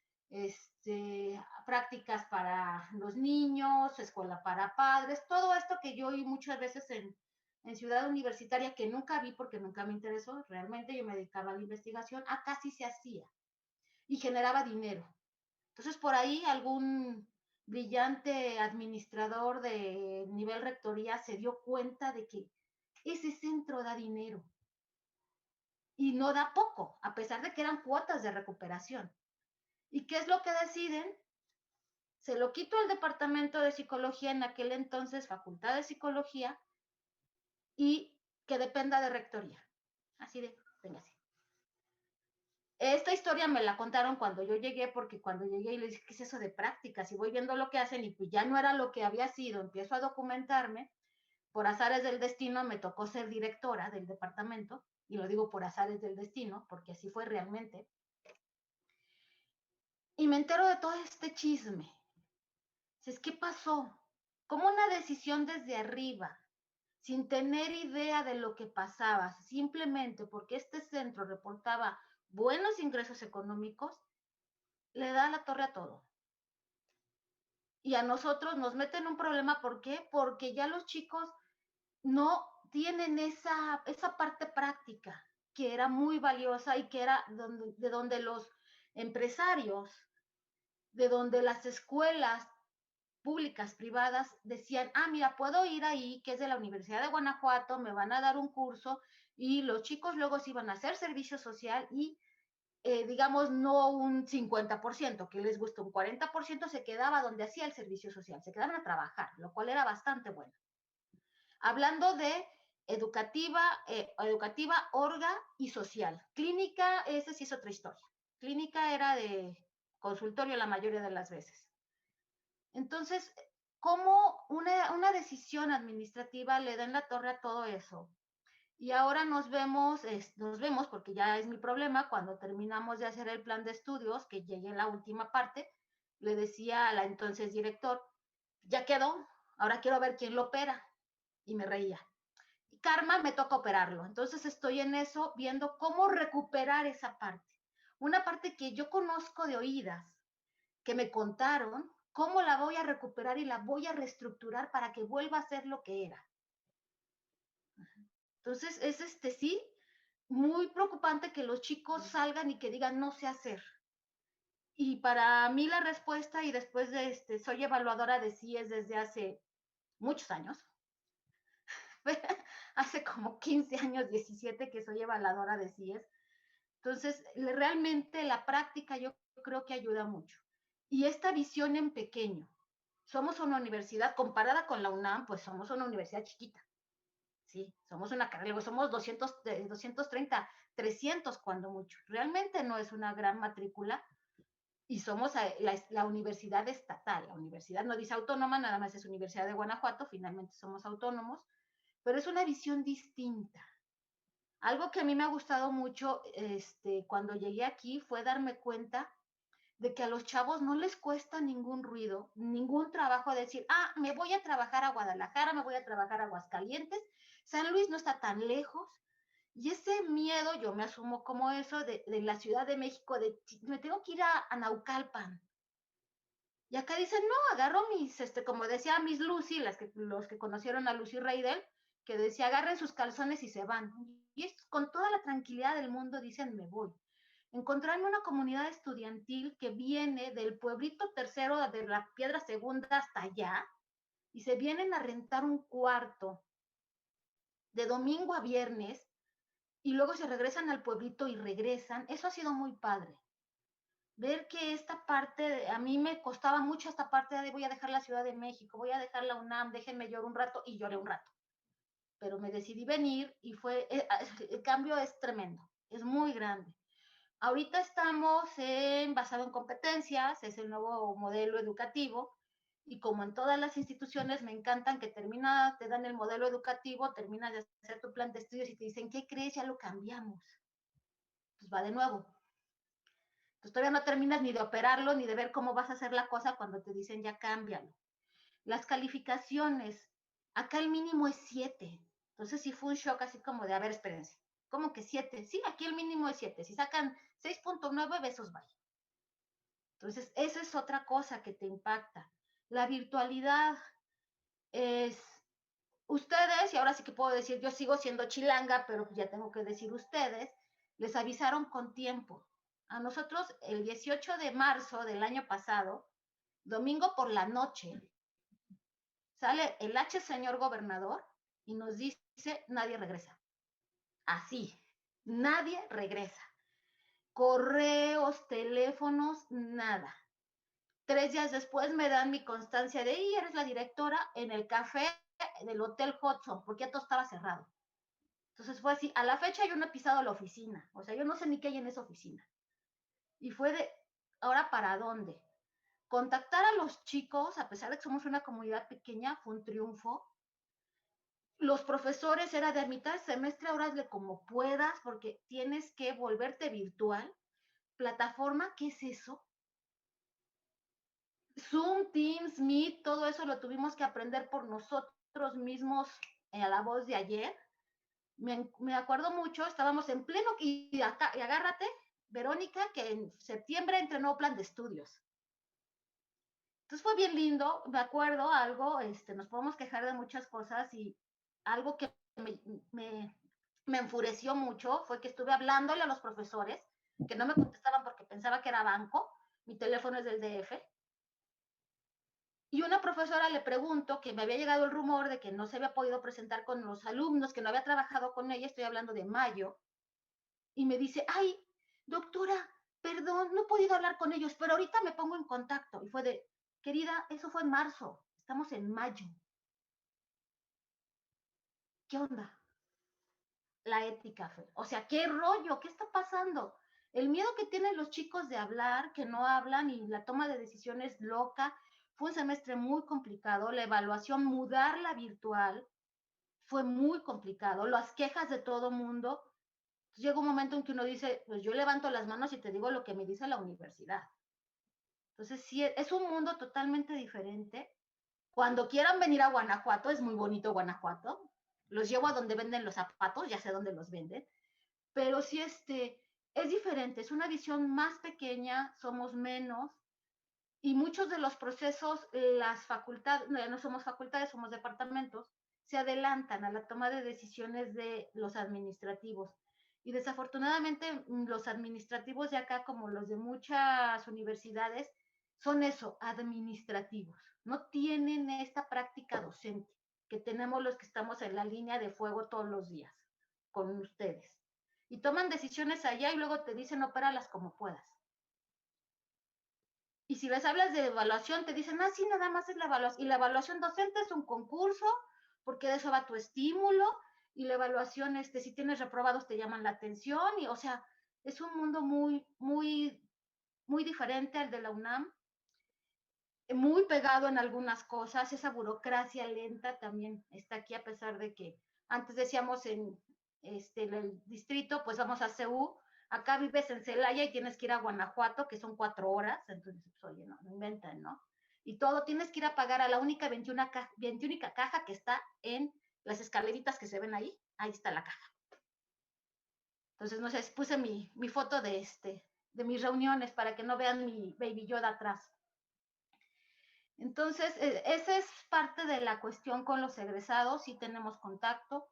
prácticas para los niños, escuela para padres, todo esto que yo oí muchas veces en Ciudad Universitaria, que nunca vi porque nunca me interesó, realmente yo me dedicaba a la investigación, acá sí se hacía y generaba dinero. Entonces por ahí algún brillante administrador de nivel rectoría se dio cuenta de que ese centro da dinero y no da poco, a pesar de que eran cuotas de recuperación. ¿Y qué es lo que deciden? Se lo quito al departamento de psicología, en aquel entonces Facultad de Psicología, y que dependa de rectoría. Así de, véngase. Esta historia me la contaron cuando yo llegué, porque cuando llegué y les dije, ¿qué es eso de prácticas? Y voy viendo lo que hacen y pues ya no era lo que había sido, empiezo a documentarme. Por azares del destino me tocó ser directora del departamento, y lo digo por azares del destino, porque así fue realmente. Y me entero de todo este chisme. ¿Qué pasó? ¿Cómo una decisión desde arriba, sin tener idea de lo que pasaba, simplemente porque este centro reportaba buenos ingresos económicos, le da la torre a todo? Y a nosotros nos meten un problema, ¿por qué? Porque ya los chicos no tienen esa parte práctica, que era muy valiosa y que era de donde los empresarios, de donde las escuelas públicas, privadas, decían, mira, puedo ir ahí, que es de la Universidad de Guanajuato, me van a dar un curso, y los chicos luego se iban a hacer servicio social y, digamos, no un 50%, que les gusta, un 40% se quedaba donde hacía el servicio social, se quedaban a trabajar, lo cual era bastante bueno. Hablando de educativa, orga y social. Clínica, esa sí es otra historia. Clínica era de consultorio la mayoría de las veces. Entonces, ¿cómo una decisión administrativa le da en la torre a todo eso? Y ahora nos vemos porque ya es mi problema, cuando terminamos de hacer el plan de estudios, que llegué en la última parte, le decía a la entonces director, ya quedó, ahora quiero ver quién lo opera. Y me reía. Y Karma me toca operarlo. Entonces estoy en eso, viendo cómo recuperar esa parte. Una parte que yo conozco de oídas, que me contaron, cómo la voy a recuperar y la voy a reestructurar para que vuelva a ser lo que era. Entonces es sí, muy preocupante que los chicos salgan y que digan no sé hacer. Y para mí la respuesta, y después de soy evaluadora de CIES desde hace muchos años, hace como 15 años, 17 que soy evaluadora de CIES. Entonces, realmente la práctica yo creo que ayuda mucho. Y esta visión en pequeño. Somos una universidad, comparada con la UNAM, pues somos una universidad chiquita. Sí, somos una carrera, somos 230, 300 cuando mucho. Realmente no es una gran matrícula y somos la universidad estatal. La universidad no dice autónoma, nada más es Universidad de Guanajuato, finalmente somos autónomos, pero es una visión distinta. Algo que a mí me ha gustado mucho cuando llegué aquí fue darme cuenta de que a los chavos no les cuesta ningún ruido, ningún trabajo decir, me voy a trabajar a Guadalajara, me voy a trabajar a Aguascalientes, San Luis no está tan lejos, y ese miedo, yo me asumo como eso, de la Ciudad de México, me tengo que ir a Naucalpan. Y acá dicen, no, agarro como decía Miss Lucy, los que conocieron a Lucy Reidel, que decía, agarren sus calzones y se van. Y con toda la tranquilidad del mundo dicen, me voy. Encontrarme una comunidad estudiantil que viene del pueblito tercero de la Piedra Segunda hasta allá, y se vienen a rentar un cuarto de domingo a viernes, y luego se regresan al pueblito y regresan. Eso ha sido muy padre. Ver que esta parte, a mí me costaba mucho esta parte de voy a dejar la Ciudad de México, voy a dejar la UNAM, déjenme llorar un rato, y lloré un rato. Pero me decidí venir y el cambio es tremendo, es muy grande. Ahorita estamos basado en competencias, es el nuevo modelo educativo, y como en todas las instituciones me encantan que te dan el modelo educativo, terminas de hacer tu plan de estudios y te dicen, ¿qué crees? Ya lo cambiamos. Pues va de nuevo. Entonces todavía no terminas ni de operarlo, ni de ver cómo vas a hacer la cosa cuando te dicen ya cámbialo. Las calificaciones, acá el mínimo es 7. Entonces sí fue un shock así como de, a ver, espérense, ¿cómo que 7? Sí, aquí el mínimo es 7. Si sacan 6.9, besos bye. Entonces, esa es otra cosa que te impacta. La virtualidad es, ustedes, y ahora sí que puedo decir, yo sigo siendo chilanga, pero ya tengo que decir ustedes, les avisaron con tiempo. A nosotros el 18 de marzo del año pasado, domingo por la noche, sale el señor gobernador y nos dice, nadie regresa. Así, nadie regresa. Correos, teléfonos, nada. 3 días después me dan mi constancia de, y eres la directora en el café del Hotel Hudson, porque ya todo estaba cerrado. Entonces fue así, a la fecha yo no he pisado la oficina, o sea, yo no sé ni qué hay en esa oficina. Y fue de, ¿ahora para dónde? Contactar a los chicos, a pesar de que somos una comunidad pequeña, fue un triunfo. Los profesores era de mitad de semestre, ahora hazle como puedas, porque tienes que volverte virtual. Plataforma, ¿qué es eso? Zoom, Teams, Meet, todo eso lo tuvimos que aprender por nosotros mismos a la voz de ayer. Me acuerdo mucho, estábamos en pleno, y agárrate, Verónica, que en septiembre entrenó plan de estudios. Entonces fue bien lindo, me acuerdo algo, nos podemos quejar de muchas cosas, y algo que me enfureció mucho fue que estuve hablándole a los profesores, que no me contestaban porque pensaba que era banco, mi teléfono es del DF, y una profesora le preguntó que me había llegado el rumor de que no se había podido presentar con los alumnos, que no había trabajado con ella, estoy hablando de mayo, y me dice, ay, doctora, perdón, no he podido hablar con ellos, pero ahorita me pongo en contacto. Y fue de, querida, eso fue en marzo, estamos en mayo. ¿Qué onda? La ética, Fer. O sea, ¿qué rollo? ¿Qué está pasando? El miedo que tienen los chicos de hablar, que no hablan, y la toma de decisiones loca. Fue un semestre muy complicado, la evaluación, mudarla virtual, fue muy complicado, las quejas de todo mundo. Llega un momento en que uno dice, pues yo levanto las manos y te digo lo que me dice la universidad. Entonces, sí, es un mundo totalmente diferente. Cuando quieran venir a Guanajuato, es muy bonito Guanajuato, los llevo a donde venden los zapatos, ya sé dónde los venden, pero sí es diferente, es una visión más pequeña, somos menos, y muchos de los procesos, las facultades, no somos facultades, somos departamentos, se adelantan a la toma de decisiones de los administrativos. Y desafortunadamente los administrativos de acá, como los de muchas universidades, son eso, administrativos. No tienen esta práctica docente que tenemos los que estamos en la línea de fuego todos los días con ustedes. Y toman decisiones allá y luego te dicen opéralas como puedas. Y si les hablas de evaluación, te dicen, sí, nada más es la evaluación. Y la evaluación docente es un concurso, porque de eso va tu estímulo. Y la evaluación, si tienes reprobados, te llaman la atención. Y, o sea, es un mundo muy, muy, muy diferente al de la UNAM. Muy pegado en algunas cosas. Esa burocracia lenta también está aquí, a pesar de que antes decíamos en el distrito, pues vamos a CU. Acá vives en Celaya y tienes que ir a Guanajuato, que son 4 horas, entonces, pues, oye, no inventan, ¿no? Y todo tienes que ir a pagar a la única 21 caja que está en las escaleritas que se ven ahí está la caja. Entonces, no sé, puse mi foto de mis reuniones para que no vean mi Baby Yoda atrás. Entonces, esa es parte de la cuestión con los egresados, sí tenemos contacto.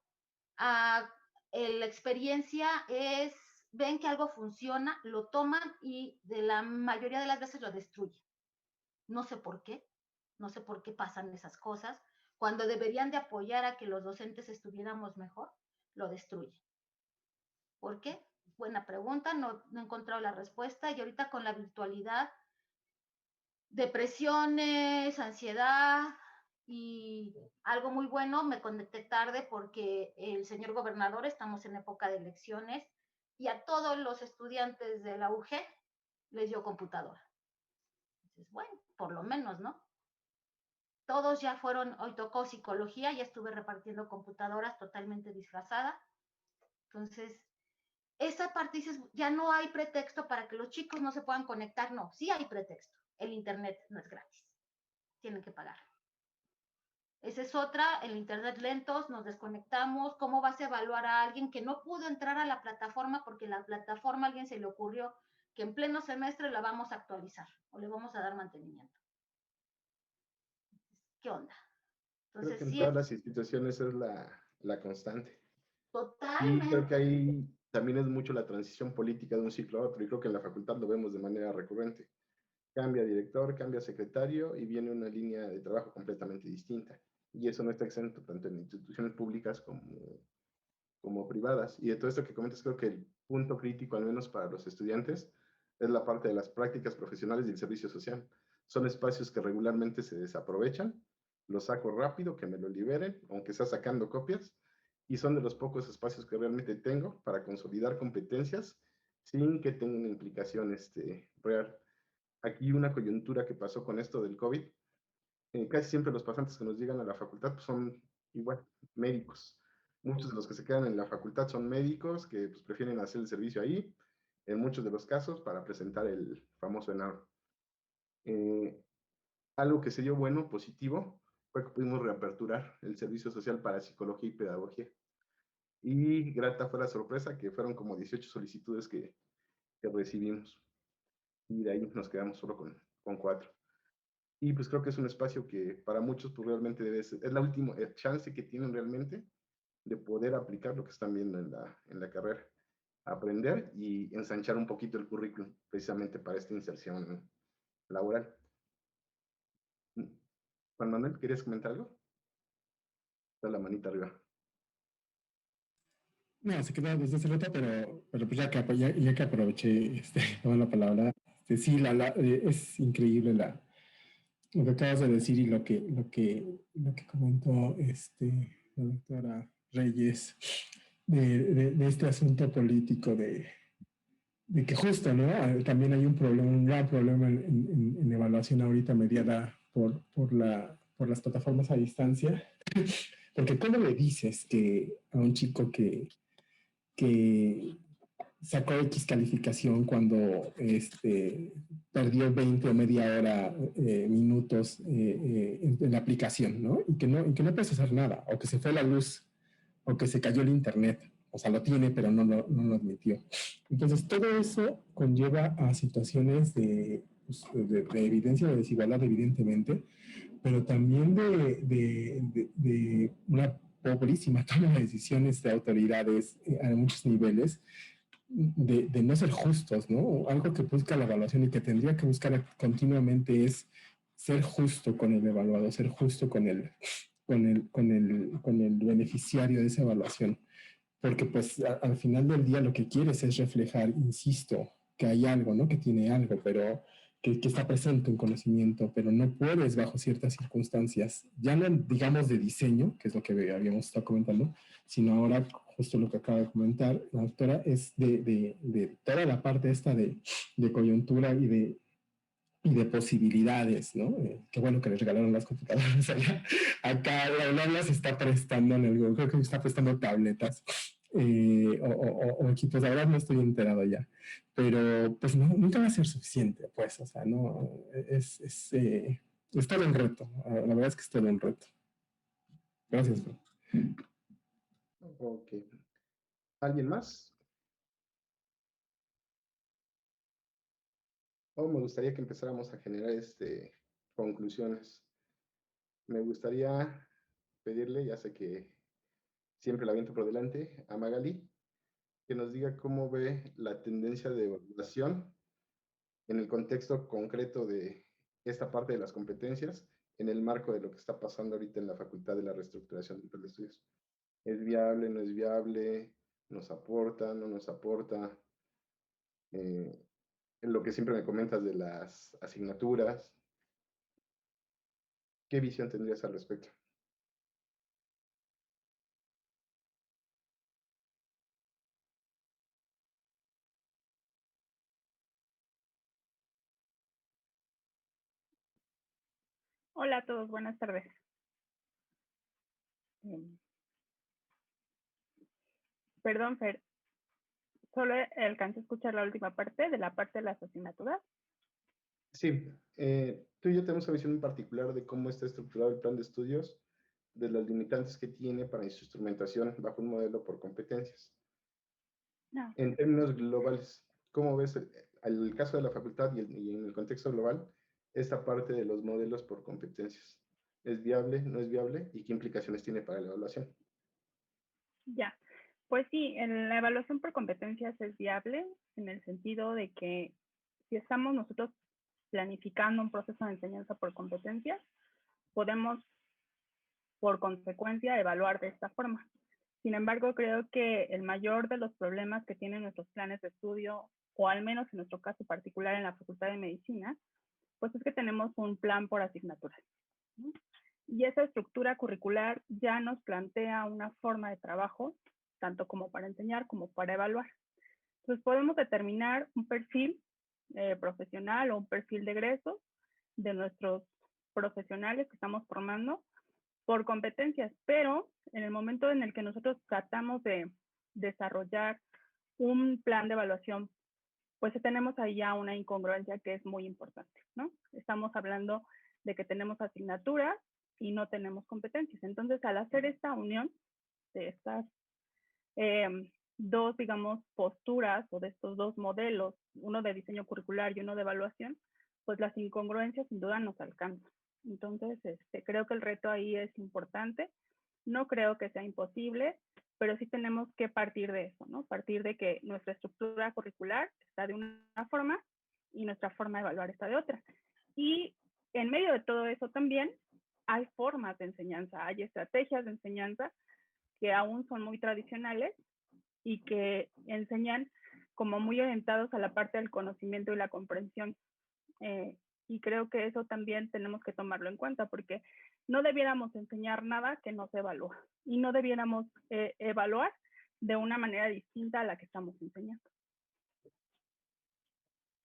La experiencia es, ven que algo funciona, lo toman y de la mayoría de las veces lo destruyen. No sé por qué pasan esas cosas. Cuando deberían de apoyar a que los docentes estuviéramos mejor, lo destruyen. ¿Por qué? Buena pregunta, no he encontrado la respuesta y ahorita con la virtualidad, depresiones, ansiedad y algo muy bueno, me conecté tarde porque el señor gobernador, estamos en época de elecciones y a todos los estudiantes de la UG les dio computadora. Entonces, bueno, por lo menos, ¿no? Todos ya fueron, hoy tocó psicología, ya estuve repartiendo computadoras totalmente disfrazada. Entonces, esa parte dices, ya no hay pretexto para que los chicos no se puedan conectar. No, sí hay pretexto. El internet no es gratis. Tienen que pagar. Esa es otra, el internet lentos, nos desconectamos. ¿Cómo vas a evaluar a alguien que no pudo entrar a la plataforma porque la plataforma a alguien se le ocurrió que en pleno semestre la vamos a actualizar o le vamos a dar mantenimiento? ¿Qué onda? Entonces, creo que en sí todas es las instituciones es la constante. totalmente. Y creo que ahí también es mucho la transición política de un ciclo a otro, y creo que en la facultad lo vemos de manera recurrente. Cambia director, cambia secretario y viene una línea de trabajo completamente distinta. Y eso no está exento tanto en instituciones públicas como privadas. Y de todo esto que comentas, creo que el punto crítico, al menos para los estudiantes, es la parte de las prácticas profesionales y el servicio social. Son espacios que regularmente se desaprovechan, los saco rápido, que me lo liberen, aunque sea sacando copias, y son de los pocos espacios que realmente tengo para consolidar competencias sin que tenga una implicación real. Aquí una coyuntura que pasó con esto del COVID, casi siempre los pasantes que nos llegan a la facultad pues, son igual médicos. Muchos de los que se quedan en la facultad son médicos que pues, prefieren hacer el servicio ahí, en muchos de los casos, para presentar el famoso ENAR. Algo que se dio bueno, positivo, fue que pudimos reaperturar el servicio social para psicología y pedagogía. Y grata fue la sorpresa que fueron como 18 solicitudes que recibimos. Y de ahí nos quedamos solo con 4. Y pues creo que es un espacio que para muchos pues realmente debe ser, es la última chance que tienen realmente de poder aplicar lo que están viendo en la carrera. Aprender y ensanchar un poquito el currículum precisamente para esta inserción laboral. Juan Manuel, ¿querías comentar algo? Da la manita arriba. No, se quedó desde hace rato, pero pues ya que aproveché toda la palabra, sí, es increíble lo que acabas de decir y lo que comentó la doctora Reyes de este asunto político de que justo, ¿no? También hay un gran problema en evaluación ahorita mediada por las plataformas a distancia, porque ¿cómo le dices que a un chico que sacó X calificación cuando perdió 20 o media hora, minutos en la aplicación, ¿no? Y que no puedes hacer nada, o que se fue la luz, o que se cayó el internet? O sea, lo tiene, pero no lo admitió. Entonces, todo eso conlleva a situaciones de evidencia de desigualdad, evidentemente, pero también de una pobrísima toma de decisiones de autoridades a muchos niveles, de no ser justos, ¿no? Algo que busca la evaluación y que tendría que buscar continuamente es ser justo con el evaluado, ser justo con el beneficiario de esa evaluación. Porque pues al final del día lo que quieres es reflejar, insisto, que hay algo, ¿no? Que tiene algo, pero que está presente un conocimiento, pero no puedes bajo ciertas circunstancias, ya no digamos de diseño, que es lo que habíamos estado comentando, sino ahora justo lo que acaba de comentar la doctora, es de toda la parte esta de coyuntura y de posibilidades, ¿no? Qué bueno que les regalaron las computadoras allá. Acá la UNAM se está prestando, creo que se está prestando tabletas o equipos. La verdad no estoy enterado ya, pero pues no, nunca va a ser suficiente, pues, o sea, no, es todo un reto. La verdad es que es todo un reto. Gracias. Ok. ¿Alguien más? Me gustaría que empezáramos a generar conclusiones. Me gustaría pedirle, ya sé que siempre la aviento por delante, a Magali, que nos diga cómo ve la tendencia de evaluación en el contexto concreto de esta parte de las competencias, en el marco de lo que está pasando ahorita en la Facultad de la Reestructuración de Estudios. ¿Es viable, no es viable? ¿Nos aporta, no nos aporta? En lo que siempre me comentas de las asignaturas, ¿qué visión tendrías al respecto? Hola a todos, buenas tardes. Perdón, Fer, solo alcancé a escuchar la última parte, de la parte de las asignaturas. Sí, tú y yo tenemos una visión en particular de cómo está estructurado el plan de estudios, de las limitantes que tiene para su instrumentación bajo un modelo por competencias. No. En términos globales, ¿cómo ves el caso de la facultad y en el contexto global esta parte de los modelos por competencias? ¿Es viable, no es viable? ¿Y qué implicaciones tiene para la evaluación? Ya, pues sí, en la evaluación por competencias es viable en el sentido de que si estamos nosotros planificando un proceso de enseñanza por competencias, podemos por consecuencia evaluar de esta forma. Sin embargo, creo que el mayor de los problemas que tienen nuestros planes de estudio, o al menos en nuestro caso particular en la Facultad de Medicina, pues es que tenemos un plan por asignaturas, ¿no? Y esa estructura curricular ya nos plantea una forma de trabajo, tanto como para enseñar como para evaluar. Entonces podemos determinar un perfil profesional o un perfil de egreso de nuestros profesionales que estamos formando por competencias, pero en el momento en el que nosotros tratamos de desarrollar un plan de evaluación, pues tenemos ahí ya una incongruencia que es muy importante, ¿no? Estamos hablando de que tenemos asignaturas y no tenemos competencias. Entonces, al hacer esta unión de estas dos, digamos, posturas o de estos dos modelos, uno de diseño curricular y uno de evaluación, pues las incongruencias sin duda nos alcanzan. Entonces, creo que el reto ahí es importante. No creo que sea imposible, pero sí tenemos que partir de eso, ¿no? Partir de que nuestra estructura curricular está de una forma y nuestra forma de evaluar está de otra. Y en medio de todo eso también hay formas de enseñanza, hay estrategias de enseñanza que aún son muy tradicionales y que enseñan como muy orientados a la parte del conocimiento y la comprensión. Y creo que eso también tenemos que tomarlo en cuenta, porque no debiéramos enseñar nada que no se evalúa y no debiéramos evaluar de una manera distinta a la que estamos enseñando.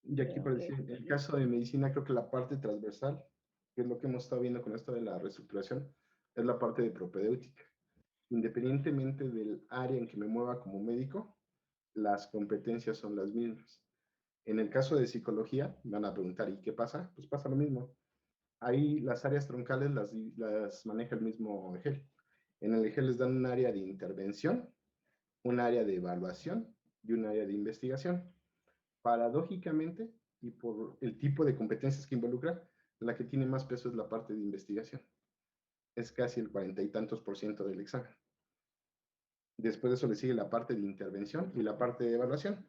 Y aquí, por decir, en el caso de medicina, creo que la parte transversal, que es lo que hemos estado viendo con esto de la reestructuración, es la parte de propedéutica. Independientemente del área en que me mueva como médico, las competencias son las mismas. En el caso de psicología, me van a preguntar, ¿y qué pasa? Pues pasa lo mismo. Ahí las áreas troncales las maneja el mismo EGEL. En el EGEL les dan un área de intervención, un área de evaluación y un área de investigación. Paradójicamente, y por el tipo de competencias que involucra, la que tiene más peso es la parte de investigación. Es casi el 40 y tantos % del examen. Después de eso le sigue la parte de intervención y la parte de evaluación.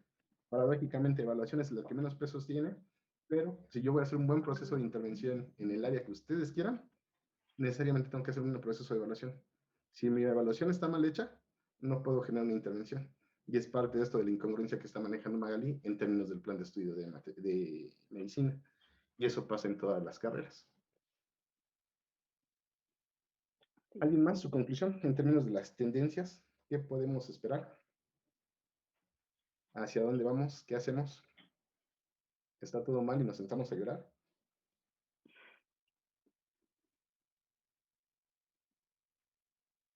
Paradójicamente, evaluación es la que menos pesos tiene, pero si yo voy a hacer un buen proceso de intervención en el área que ustedes quieran, necesariamente tengo que hacer un proceso de evaluación. Si mi evaluación está mal hecha, no puedo generar una intervención. Y es parte de esto de la incongruencia que está manejando Magali en términos del plan de estudio de medicina. Y eso pasa en todas las carreras. ¿Alguien más? Su conclusión en términos de las tendencias, ¿qué podemos esperar? ¿Hacia dónde vamos? ¿Qué hacemos? ¿Está todo mal y nos sentamos a llorar?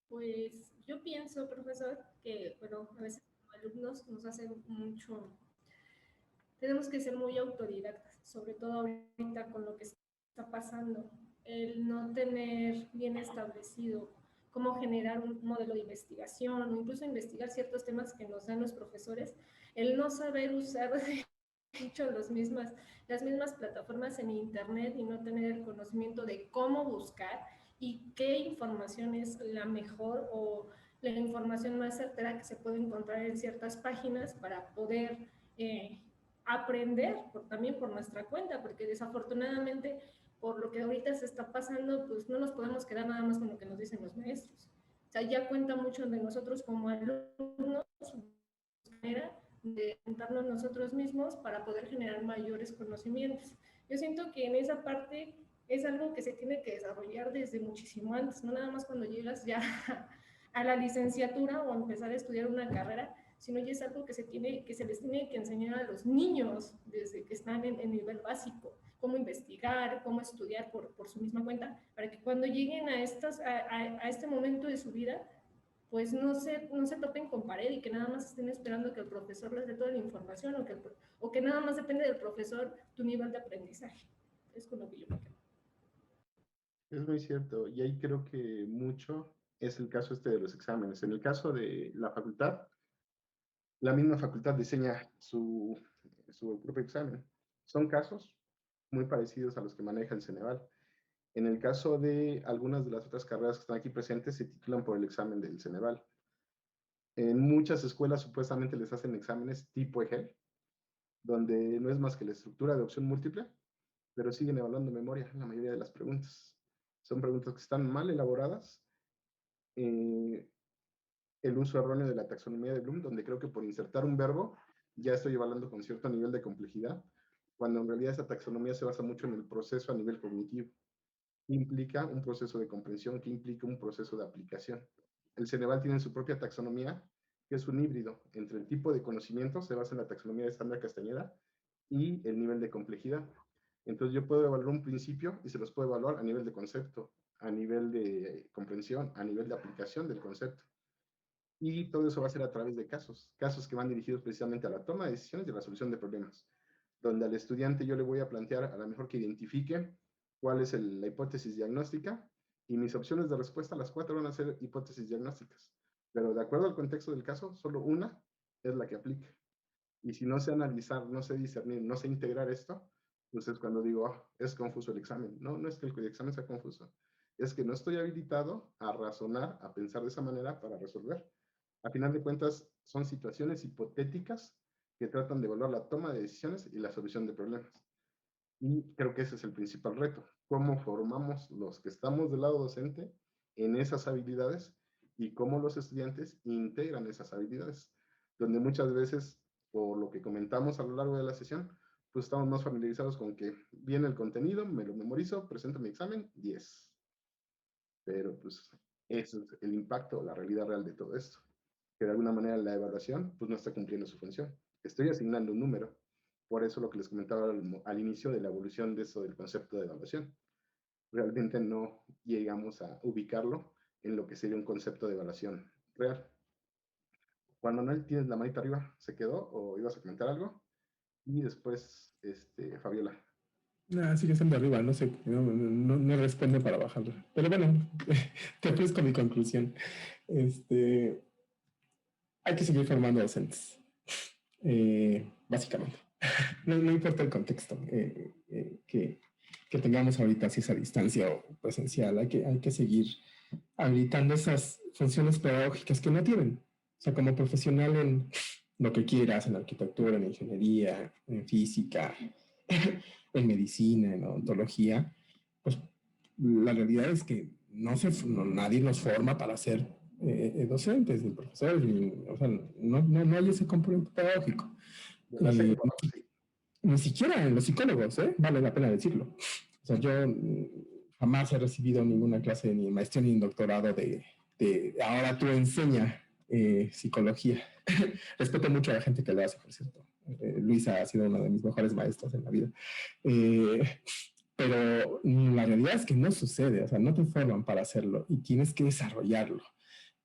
Pues yo pienso, profesor, que, bueno, a veces como alumnos nos hace mucho, tenemos que ser muy autodidactas, sobre todo ahorita con lo que está pasando, el no tener bien establecido cómo generar un modelo de investigación o incluso investigar ciertos temas que nos dan los profesores, el no saber usar mucho las mismas plataformas en internet y no tener el conocimiento de cómo buscar y qué información es la mejor o la información más certera que se puede encontrar en ciertas páginas para poder aprender también por nuestra cuenta, porque desafortunadamente por lo que ahorita se está pasando, pues no nos podemos quedar nada más con lo que nos dicen los maestros. O sea, ya cuenta mucho de nosotros como alumnos manera de orientarnos nosotros mismos para poder generar mayores conocimientos. Yo siento que en esa parte es algo que se tiene que desarrollar desde muchísimo antes, no nada más cuando llegas ya a la licenciatura o a empezar a estudiar una carrera, sino ya es algo que se les tiene que enseñar a los niños desde que están en nivel básico, cómo investigar, cómo estudiar por su misma cuenta, para que cuando lleguen a este momento de su vida, pues no se topen con pared y que nada más estén esperando que el profesor les dé toda la información o que nada más depende del profesor tu nivel de aprendizaje. Es con lo que yo me quedo. Es muy cierto, y ahí creo que mucho es el caso de los exámenes. En el caso de la facultad, la misma facultad diseña su propio examen. Son casos muy parecidos a los que maneja el Ceneval. En el caso de algunas de las otras carreras que están aquí presentes, se titulan por el examen del Ceneval. En muchas escuelas supuestamente les hacen exámenes tipo EGEL, donde no es más que la estructura de opción múltiple, pero siguen evaluando memoria en la mayoría de las preguntas. Son preguntas que están mal elaboradas. El uso erróneo de la taxonomía de Bloom, donde creo que por insertar un verbo ya estoy evaluando con cierto nivel de complejidad, cuando en realidad esa taxonomía se basa mucho en el proceso a nivel cognitivo. Implica un proceso de comprensión que implica un proceso de aplicación. El Ceneval tiene su propia taxonomía, que es un híbrido entre el tipo de conocimiento, se basa en la taxonomía de Sandra Castañeda, y el nivel de complejidad. Entonces yo puedo evaluar un principio y se los puedo evaluar a nivel de concepto, a nivel de comprensión, a nivel de aplicación del concepto. Y todo eso va a ser a través de casos que van dirigidos precisamente a la toma de decisiones y a la solución de problemas, donde al estudiante yo le voy a plantear a lo mejor que identifique cuál es la hipótesis diagnóstica, y mis opciones de respuesta, las 4 van a ser hipótesis diagnósticas, pero de acuerdo al contexto del caso, solo una es la que aplica. Y si no sé analizar, no sé discernir, no sé integrar esto, pues es cuando digo, oh, es confuso el examen. No, no es que el examen sea confuso, es que no estoy habilitado a razonar, a pensar de esa manera para resolver. A final de cuentas, son situaciones hipotéticas que tratan de evaluar la toma de decisiones y la solución de problemas. Y creo que ese es el principal reto. ¿Cómo formamos los que estamos del lado docente en esas habilidades y cómo los estudiantes integran esas habilidades? Donde muchas veces, por lo que comentamos a lo largo de la sesión, pues estamos más familiarizados con que viene el contenido, me lo memorizo, presento mi examen, 10. Pero pues ese es el impacto, la realidad real de todo esto. Que de alguna manera la evaluación pues no está cumpliendo su función. Estoy asignando un número. Por eso lo que les comentaba al inicio de la evolución de eso del concepto de evaluación. Realmente no llegamos a ubicarlo en lo que sería un concepto de evaluación real. Juan Manuel, ¿tienes la manita arriba? ¿Se quedó o ibas a comentar algo? Y después, Fabiola. Sigue estando arriba, no sé, no responde para bajarlo. Pero bueno, te ofrezco mi conclusión. Hay que seguir formando docentes, básicamente. No importa el contexto que tengamos ahorita, si es a distancia o presencial, hay que seguir habilitando esas funciones pedagógicas que no tienen. O sea, como profesional en lo que quieras, en arquitectura, en ingeniería, en física, en medicina, en odontología, pues la realidad es que nadie nos forma para ser docentes, ni profesores, o sea, no hay ese componente pedagógico. Ni siquiera en los psicólogos, vale la pena decirlo. O sea, yo jamás he recibido ninguna clase, ni maestría, ni doctorado de ahora tú enseña psicología. Respeto mucho a la gente que lo hace, por cierto. Luisa ha sido una de mis mejores maestras en la vida. Pero la realidad es que no sucede, o sea, no te forman para hacerlo y tienes que desarrollarlo.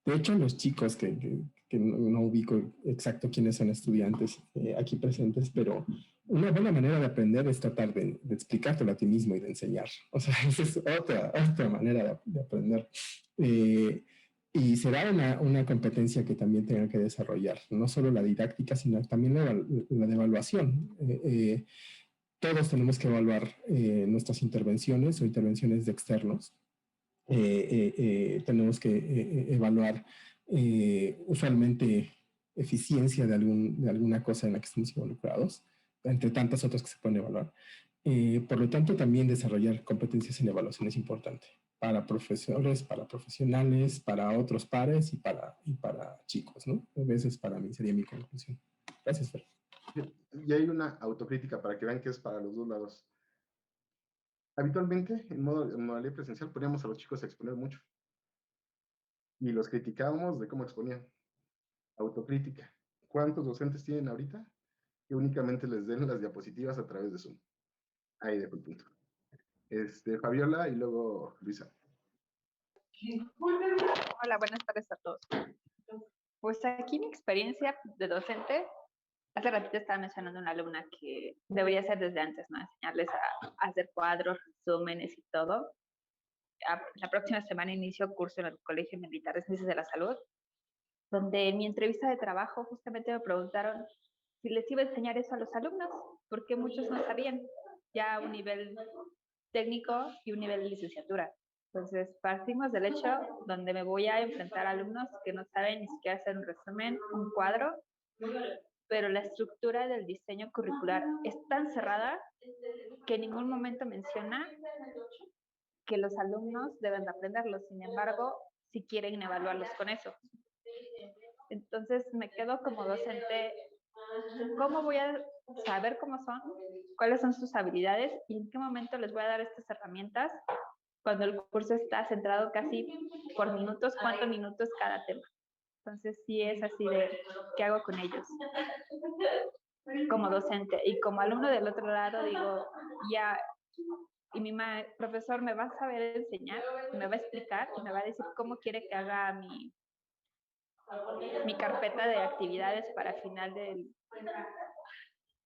De hecho, los chicos que no ubico exacto quiénes son estudiantes aquí presentes, pero una buena manera de aprender es tratar de explicártelo a ti mismo y de enseñar. O sea, esa es otra manera de aprender. Y será una competencia que también tengan que desarrollar, no solo la didáctica, sino también la de evaluación. Todos tenemos que evaluar nuestras intervenciones o intervenciones de externos. Tenemos que evaluar usualmente eficiencia de alguna cosa en la que estamos involucrados, entre tantas otras que se pueden evaluar. Por lo tanto, también desarrollar competencias en evaluación es importante. para profesores, para profesionales, para otros pares y para chicos, ¿no? A veces para mí sería mi conclusión. Gracias, Fer. Y hay una autocrítica para que vean que es para los dos lados. Habitualmente, en modalidad presencial, poníamos a los chicos a exponer mucho. Y los criticábamos de cómo exponían. Autocrítica. ¿Cuántos docentes tienen ahorita que únicamente les den las diapositivas a través de Zoom? Ahí dejo el punto. Fabiola y luego Luisa. Hola, buenas tardes a todos. Pues aquí mi experiencia de docente, hace ratito estaba mencionando una alumna que debería ser desde antes, ¿no? Enseñarles a hacer cuadros, resúmenes y todo. La próxima semana inicio curso en el Colegio Militar de Ciencias de la Salud, donde en mi entrevista de trabajo justamente me preguntaron si les iba a enseñar eso a los alumnos, porque muchos no sabían ya un nivel técnico y un nivel de licenciatura. Entonces, partimos del hecho donde me voy a enfrentar a alumnos que no saben ni siquiera hacer un resumen, un cuadro, pero la estructura del diseño curricular es tan cerrada que en ningún momento menciona que los alumnos deben de aprenderlo. Sin embargo, si quieren evaluarlos con eso. Entonces, me quedo como docente, ¿cómo voy a saber cómo son? ¿Cuáles son sus habilidades? ¿Y en qué momento les voy a dar estas herramientas? Cuando el curso está centrado casi por minutos, ¿cuántos minutos cada tema? Entonces, sí es así de, ¿qué hago con ellos? Como docente. Y como alumno del otro lado, digo, ya, y mi profesor me va a saber enseñar, me va a explicar y me va a decir cómo quiere que haga mi carpeta de actividades para final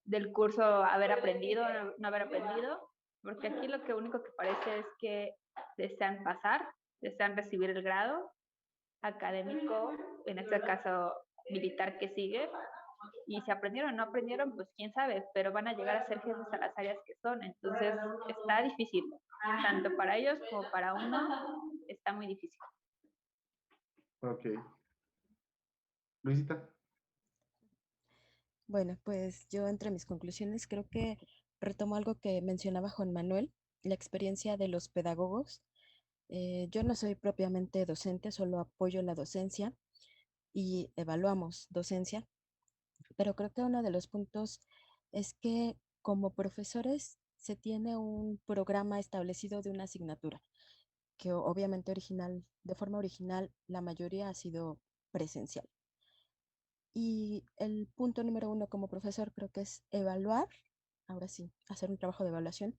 del curso haber aprendido, no haber aprendido, porque aquí lo que único que parece es que desean pasar, desean recibir el grado académico, en este caso militar que sigue, y si aprendieron o no aprendieron, pues quién sabe, pero van a llegar a ser jefes a las áreas que son, entonces está difícil, tanto para ellos como para uno, está muy difícil. Ok. Luisita. Bueno, pues yo entre mis conclusiones creo que retomo algo que mencionaba Juan Manuel, la experiencia de los pedagogos. Yo no soy propiamente docente, solo apoyo la docencia y evaluamos docencia, pero creo que uno de los puntos es que como profesores se tiene un programa establecido de una asignatura, que obviamente de forma original, la mayoría ha sido presencial. Y el punto número uno como profesor creo que es evaluar, ahora sí, hacer un trabajo de evaluación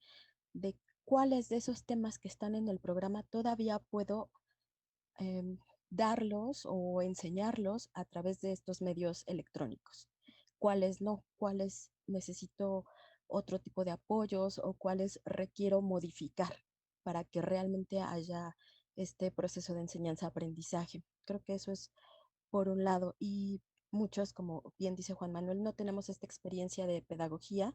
de cuáles de esos temas que están en el programa todavía puedo darlos o enseñarlos a través de estos medios electrónicos. Cuáles no, cuáles necesito otro tipo de apoyos o cuáles requiero modificar para que realmente haya este proceso de enseñanza-aprendizaje. Creo que eso es por un lado. Y muchos, como bien dice Juan Manuel, no tenemos esta experiencia de pedagogía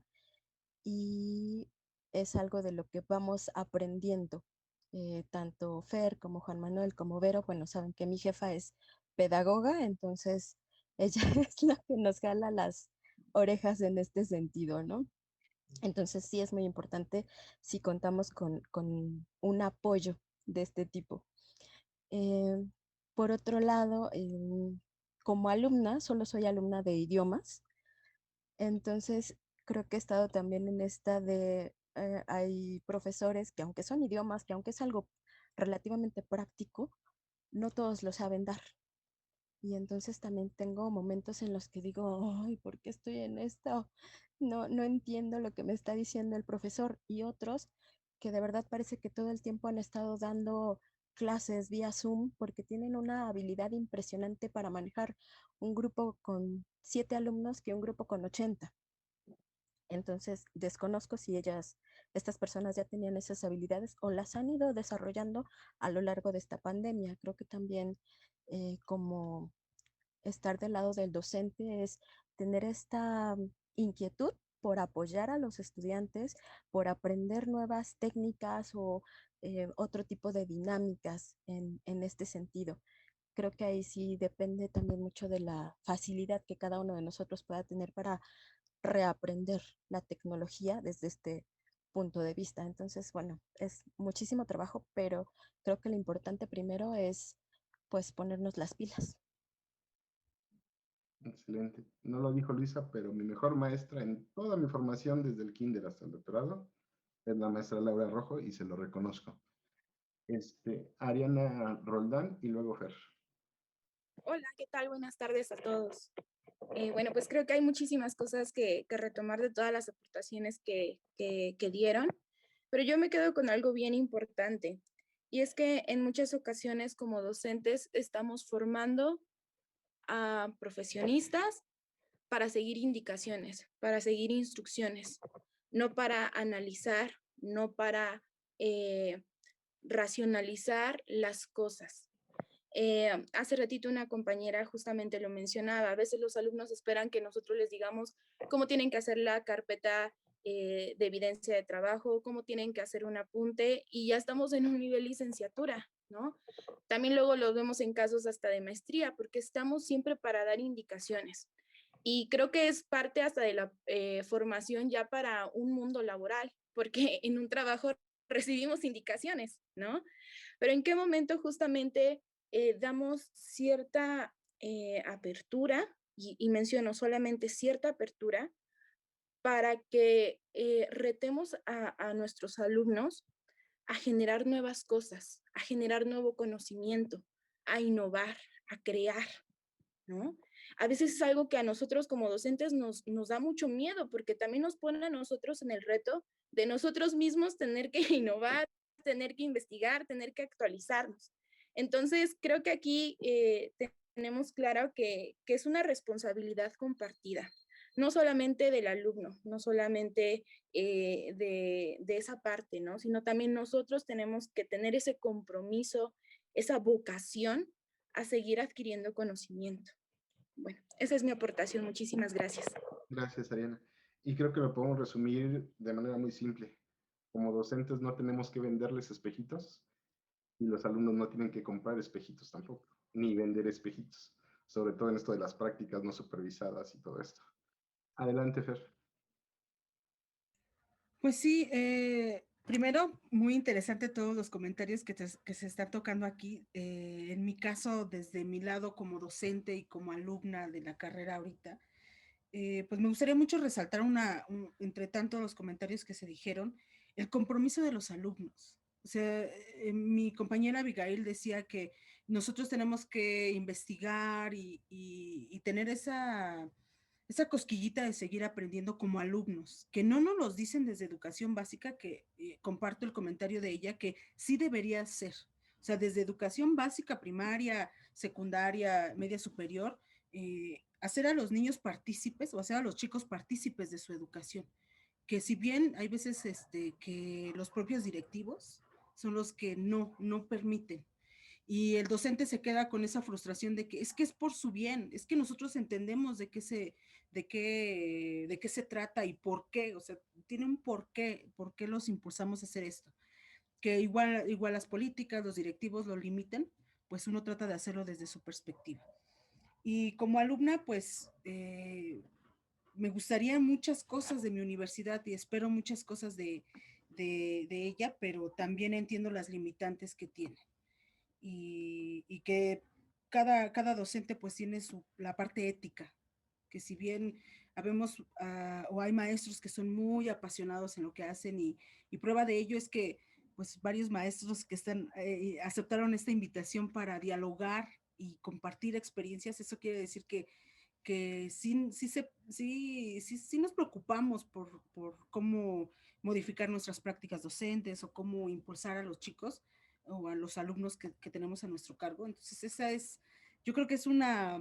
y es algo de lo que vamos aprendiendo. Tanto Fer como Juan Manuel como Vero, bueno, saben que mi jefa es pedagoga, entonces ella es la que nos jala las orejas en este sentido, ¿no? Entonces sí es muy importante si contamos con un apoyo de este tipo. Eh, por otro lado, como alumna, solo soy alumna de idiomas, entonces creo que he estado también en esta de, hay profesores que aunque son idiomas, que aunque es algo relativamente práctico, no todos lo saben dar. Y entonces también tengo momentos en los que digo, ay, ¿por qué estoy en esto? No entiendo lo que me está diciendo el profesor. Y otros que de verdad parece que todo el tiempo han estado dando clases vía Zoom porque tienen una habilidad impresionante para manejar un grupo con 7 alumnos que un grupo con 80. Entonces, desconozco si estas personas ya tenían esas habilidades o las han ido desarrollando a lo largo de esta pandemia. Creo que también como estar del lado del docente es tener esta inquietud por apoyar a los estudiantes, por aprender nuevas técnicas o otro tipo de dinámicas en este sentido. Creo que ahí sí depende también mucho de la facilidad que cada uno de nosotros pueda tener para reaprender la tecnología desde este punto de vista. Entonces, bueno, es muchísimo trabajo, pero creo que lo importante primero es pues ponernos las pilas. Excelente. No lo dijo Luisa, pero mi mejor maestra en toda mi formación, desde el kinder hasta el doctorado, es la maestra Laura Rojo y se lo reconozco. Ariana Roldán y luego Fer. Hola, ¿qué tal? Buenas tardes a todos. Bueno, pues creo que hay muchísimas cosas que retomar de todas las aportaciones que dieron, pero yo me quedo con algo bien importante, y es que en muchas ocasiones como docentes estamos formando a profesionistas para seguir indicaciones, para seguir instrucciones, no para analizar, no para racionalizar las cosas. Hace ratito una compañera justamente lo mencionaba, a veces los alumnos esperan que nosotros les digamos cómo tienen que hacer la carpeta de evidencia de trabajo, cómo tienen que hacer un apunte, y ya estamos en un nivel licenciatura, ¿no? También luego lo vemos en casos hasta de maestría, porque estamos siempre para dar indicaciones. Y creo que es parte hasta de la formación ya para un mundo laboral, porque en un trabajo recibimos indicaciones, ¿no? Pero ¿en qué momento justamente damos cierta apertura, y menciono solamente cierta apertura, para que retemos a nuestros alumnos a generar nuevas cosas, a generar nuevo conocimiento, a innovar, a crear, ¿no? A veces es algo que a nosotros como docentes nos da mucho miedo, porque también nos pone a nosotros en el reto de nosotros mismos tener que innovar, tener que investigar, tener que actualizarnos. Entonces, creo que aquí tenemos claro que es una responsabilidad compartida, no solamente del alumno, no solamente de esa parte, ¿no? Sino también nosotros tenemos que tener ese compromiso, esa vocación a seguir adquiriendo conocimiento. Bueno, esa es mi aportación. Muchísimas gracias. Gracias, Ariana. Y creo que lo podemos resumir de manera muy simple. Como docentes no tenemos que venderles espejitos y los alumnos no tienen que comprar espejitos tampoco, ni vender espejitos, sobre todo en esto de las prácticas no supervisadas y todo esto. Adelante, Fer. Pues sí, primero, muy interesante todos los comentarios que se están tocando aquí. En mi caso, desde mi lado como docente y como alumna de la carrera ahorita, pues me gustaría mucho resaltar entre tanto los comentarios que se dijeron, el compromiso de los alumnos. O sea, mi compañera Abigail decía que nosotros tenemos que investigar y tener esa cosquillita de seguir aprendiendo como alumnos, que no nos los dicen desde educación básica, que comparto el comentario de ella, que sí debería ser. O sea, desde educación básica, primaria, secundaria, media superior, hacer a los niños partícipes o hacer a los chicos partícipes de su educación. Que si bien hay veces que los propios directivos son los que no permiten, y el docente se queda con esa frustración de que es por su bien, es que nosotros entendemos de qué se trata y por qué, o sea, tiene un por qué los impulsamos a hacer esto. Que igual las políticas, los directivos lo limiten, pues uno trata de hacerlo desde su perspectiva. Y como alumna, pues me gustaría muchas cosas de mi universidad y espero muchas cosas de ella, pero también entiendo las limitantes que tiene. Y que cada docente pues tiene la parte ética, que si bien habemos o hay maestros que son muy apasionados en lo que hacen y prueba de ello es que pues varios maestros que aceptaron esta invitación para dialogar y compartir experiencias, eso quiere decir que sí nos preocupamos por cómo modificar nuestras prácticas docentes o cómo impulsar a los chicos o a los alumnos que tenemos a nuestro cargo. Entonces yo creo que es una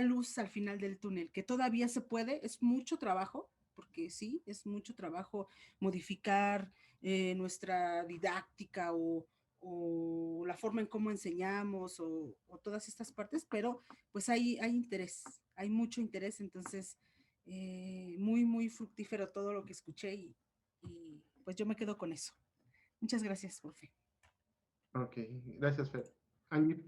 luz al final del túnel, que todavía se puede, es mucho trabajo, porque sí, es mucho trabajo modificar nuestra didáctica o la forma en cómo enseñamos o todas estas partes, pero pues hay interés, hay mucho interés, entonces muy fructífero todo lo que escuché y pues yo me quedo con eso. Muchas gracias, profe. Ok, gracias, Fer. Angie.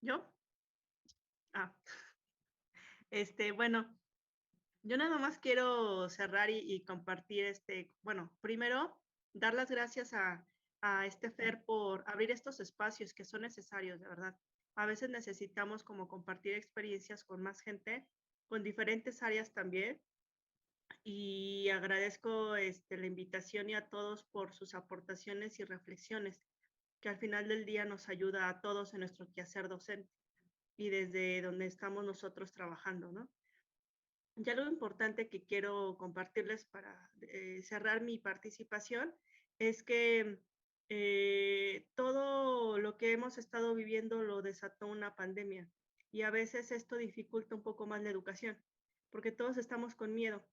¿Yo? Bueno, Yo nada más quiero cerrar y compartir bueno, primero, dar las gracias a Fer por abrir estos espacios que son necesarios, de verdad. A veces necesitamos como compartir experiencias con más gente, con diferentes áreas también. Y agradezco la invitación y a todos por sus aportaciones y reflexiones, que al final del día nos ayuda a todos en nuestro quehacer docente y desde donde estamos nosotros trabajando, ¿no? Ya lo importante que quiero compartirles para cerrar mi participación es que todo lo que hemos estado viviendo lo desató una pandemia y a veces esto dificulta un poco más la educación, porque todos estamos con miedo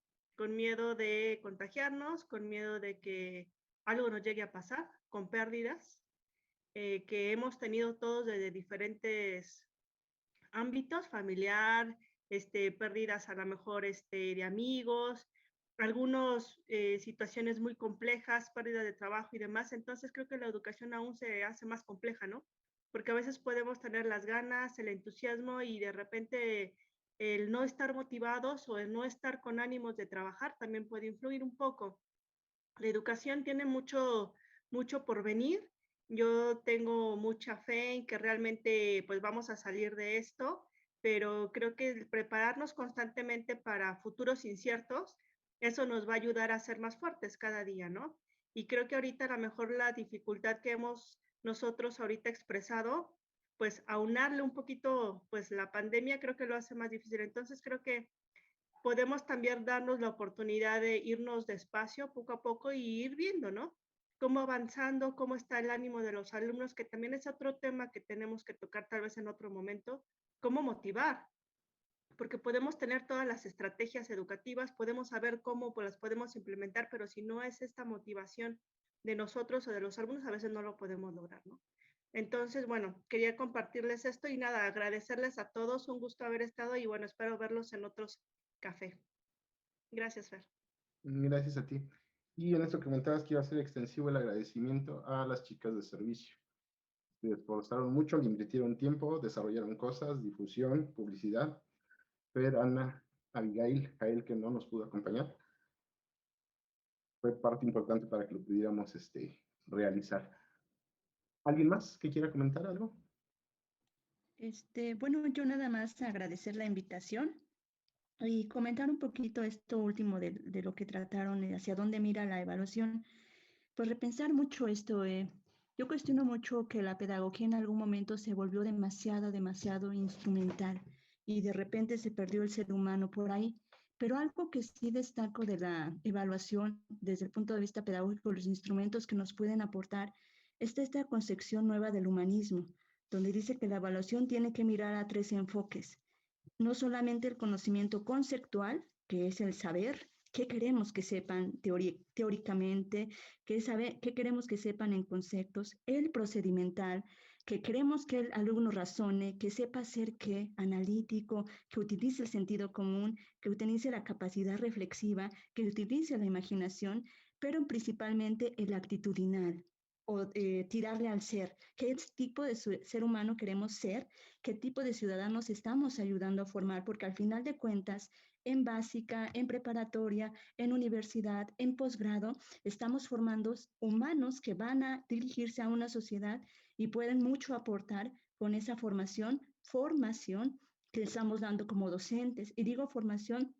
de contagiarnos, con miedo de que algo nos llegue a pasar, con pérdidas que hemos tenido todos desde diferentes ámbitos, familiar, pérdidas a lo mejor de amigos, algunas situaciones muy complejas, pérdida de trabajo y demás. Entonces creo que la educación aún se hace más compleja, ¿no? Porque a veces podemos tener las ganas, el entusiasmo y de repente el no estar motivados o el no estar con ánimos de trabajar también puede influir un poco. La educación tiene mucho por venir. Yo tengo mucha fe en que realmente pues vamos a salir de esto, pero creo que prepararnos constantemente para futuros inciertos, eso nos va a ayudar a ser más fuertes cada día, ¿no? Y creo que ahorita a lo mejor la dificultad que hemos nosotros ahorita expresado, pues aunarle un poquito, pues la pandemia creo que lo hace más difícil. Entonces creo que podemos también darnos la oportunidad de irnos despacio, poco a poco, y ir viendo, ¿no? Cómo avanzando, cómo está el ánimo de los alumnos, que también es otro tema que tenemos que tocar tal vez en otro momento, cómo motivar, porque podemos tener todas las estrategias educativas, podemos saber cómo pues, las podemos implementar, pero si no es esta motivación de nosotros o de los alumnos, a veces no lo podemos lograr, ¿no? Entonces, bueno, quería compartirles esto y nada, agradecerles a todos, un gusto haber estado y bueno, espero verlos en otros café. Gracias, Fer. Gracias a ti. Y en esto que comentabas que iba a ser extensivo el agradecimiento a las chicas de servicio. Se esforzaron mucho, le invirtieron tiempo, desarrollaron cosas, difusión, publicidad. Fer, Ana, Abigail, Jael, que no nos pudo acompañar, fue parte importante para que lo pudiéramos realizar. ¿Alguien más que quiera comentar algo? Bueno, yo nada más agradecer la invitación y comentar un poquito esto último de lo que trataron, hacia dónde mira la evaluación. Pues repensar mucho esto. Yo cuestiono mucho que la pedagogía en algún momento se volvió demasiado instrumental y de repente se perdió el ser humano por ahí. Pero algo que sí destaco de la evaluación desde el punto de vista pedagógico, los instrumentos que nos pueden aportar, es esta concepción nueva del humanismo, donde dice que la evaluación tiene que mirar a 3 enfoques. No solamente el conocimiento conceptual, que es el saber, qué queremos que sepan teóricamente, qué queremos que sepan en conceptos, el procedimental, que queremos que el alumno razone, que sepa ser analítico, que utilice el sentido común, que utilice la capacidad reflexiva, que utilice la imaginación, pero principalmente el actitudinal o tirarle al ser, qué tipo de ser humano queremos ser, qué tipo de ciudadanos estamos ayudando a formar, porque al final de cuentas, en básica, en preparatoria, en universidad, en posgrado, estamos formando humanos que van a dirigirse a una sociedad y pueden mucho aportar con esa formación que estamos dando como docentes. Y digo formación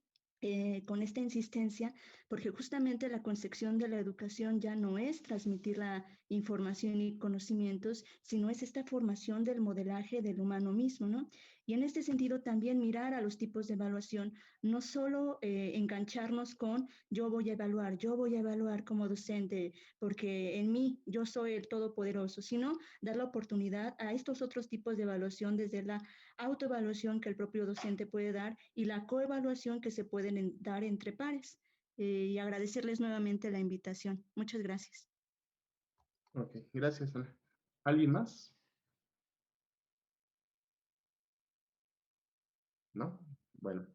con esta insistencia, porque justamente la concepción de la educación ya no es transmitir la información y conocimientos, sino es esta formación del modelaje del humano mismo, ¿no? Y en este sentido también mirar a los tipos de evaluación, no solo engancharnos con yo voy a evaluar como docente, porque en mí yo soy el todopoderoso, sino dar la oportunidad a estos otros tipos de evaluación desde la autoevaluación que el propio docente puede dar y la coevaluación que se pueden dar entre pares. Y agradecerles nuevamente la invitación. Muchas gracias. Ok, gracias, Ana. ¿Alguien más? ¿No? Bueno,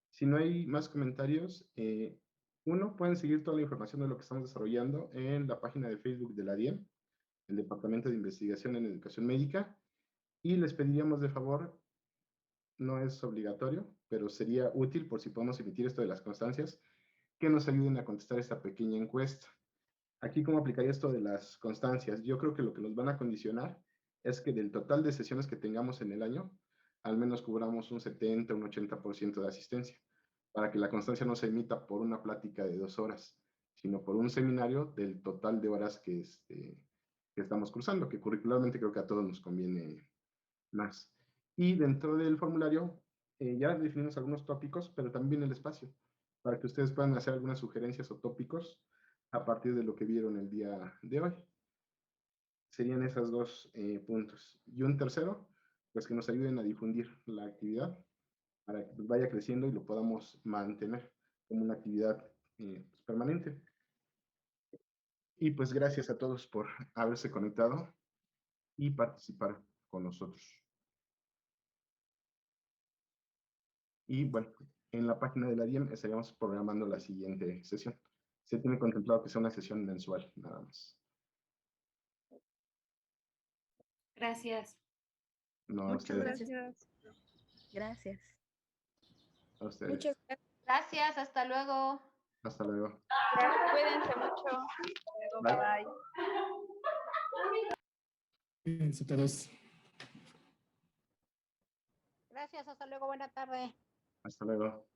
si no hay más comentarios, pueden seguir toda la información de lo que estamos desarrollando en la página de Facebook de la DIEM, el Departamento de Investigación en Educación Médica, y les pediríamos de favor no es obligatorio, pero sería útil por si podemos emitir esto de las constancias, que nos ayuden a contestar esta pequeña encuesta. Aquí, ¿cómo aplicaría esto de las constancias? Yo creo que lo que nos van a condicionar es que del total de sesiones que tengamos en el año, al menos cubramos un 70, un 80% de asistencia, para que la constancia no se emita por una plática de 2 horas, sino por un seminario del total de horas que estamos cursando, que curricularmente creo que a todos nos conviene más. Y dentro del formulario ya definimos algunos tópicos, pero también el espacio, para que ustedes puedan hacer algunas sugerencias o tópicos a partir de lo que vieron el día de hoy. Serían esos 2 puntos. Y un tercero, pues que nos ayuden a difundir la actividad para que vaya creciendo y lo podamos mantener como una actividad permanente. Y pues gracias a todos por haberse conectado y participar con nosotros. Y bueno, en la página de la DIEM estaríamos programando la siguiente sesión. Se tiene contemplado que sea una sesión mensual, nada más. Gracias. No, a Muchas ustedes. gracias. Gracias. A ustedes. Muchas gracias. Gracias, hasta luego. Hasta luego. Cuídense mucho. Bye. Bye. Cuídense todos. Gracias, hasta luego, buena tarde. Hasta luego.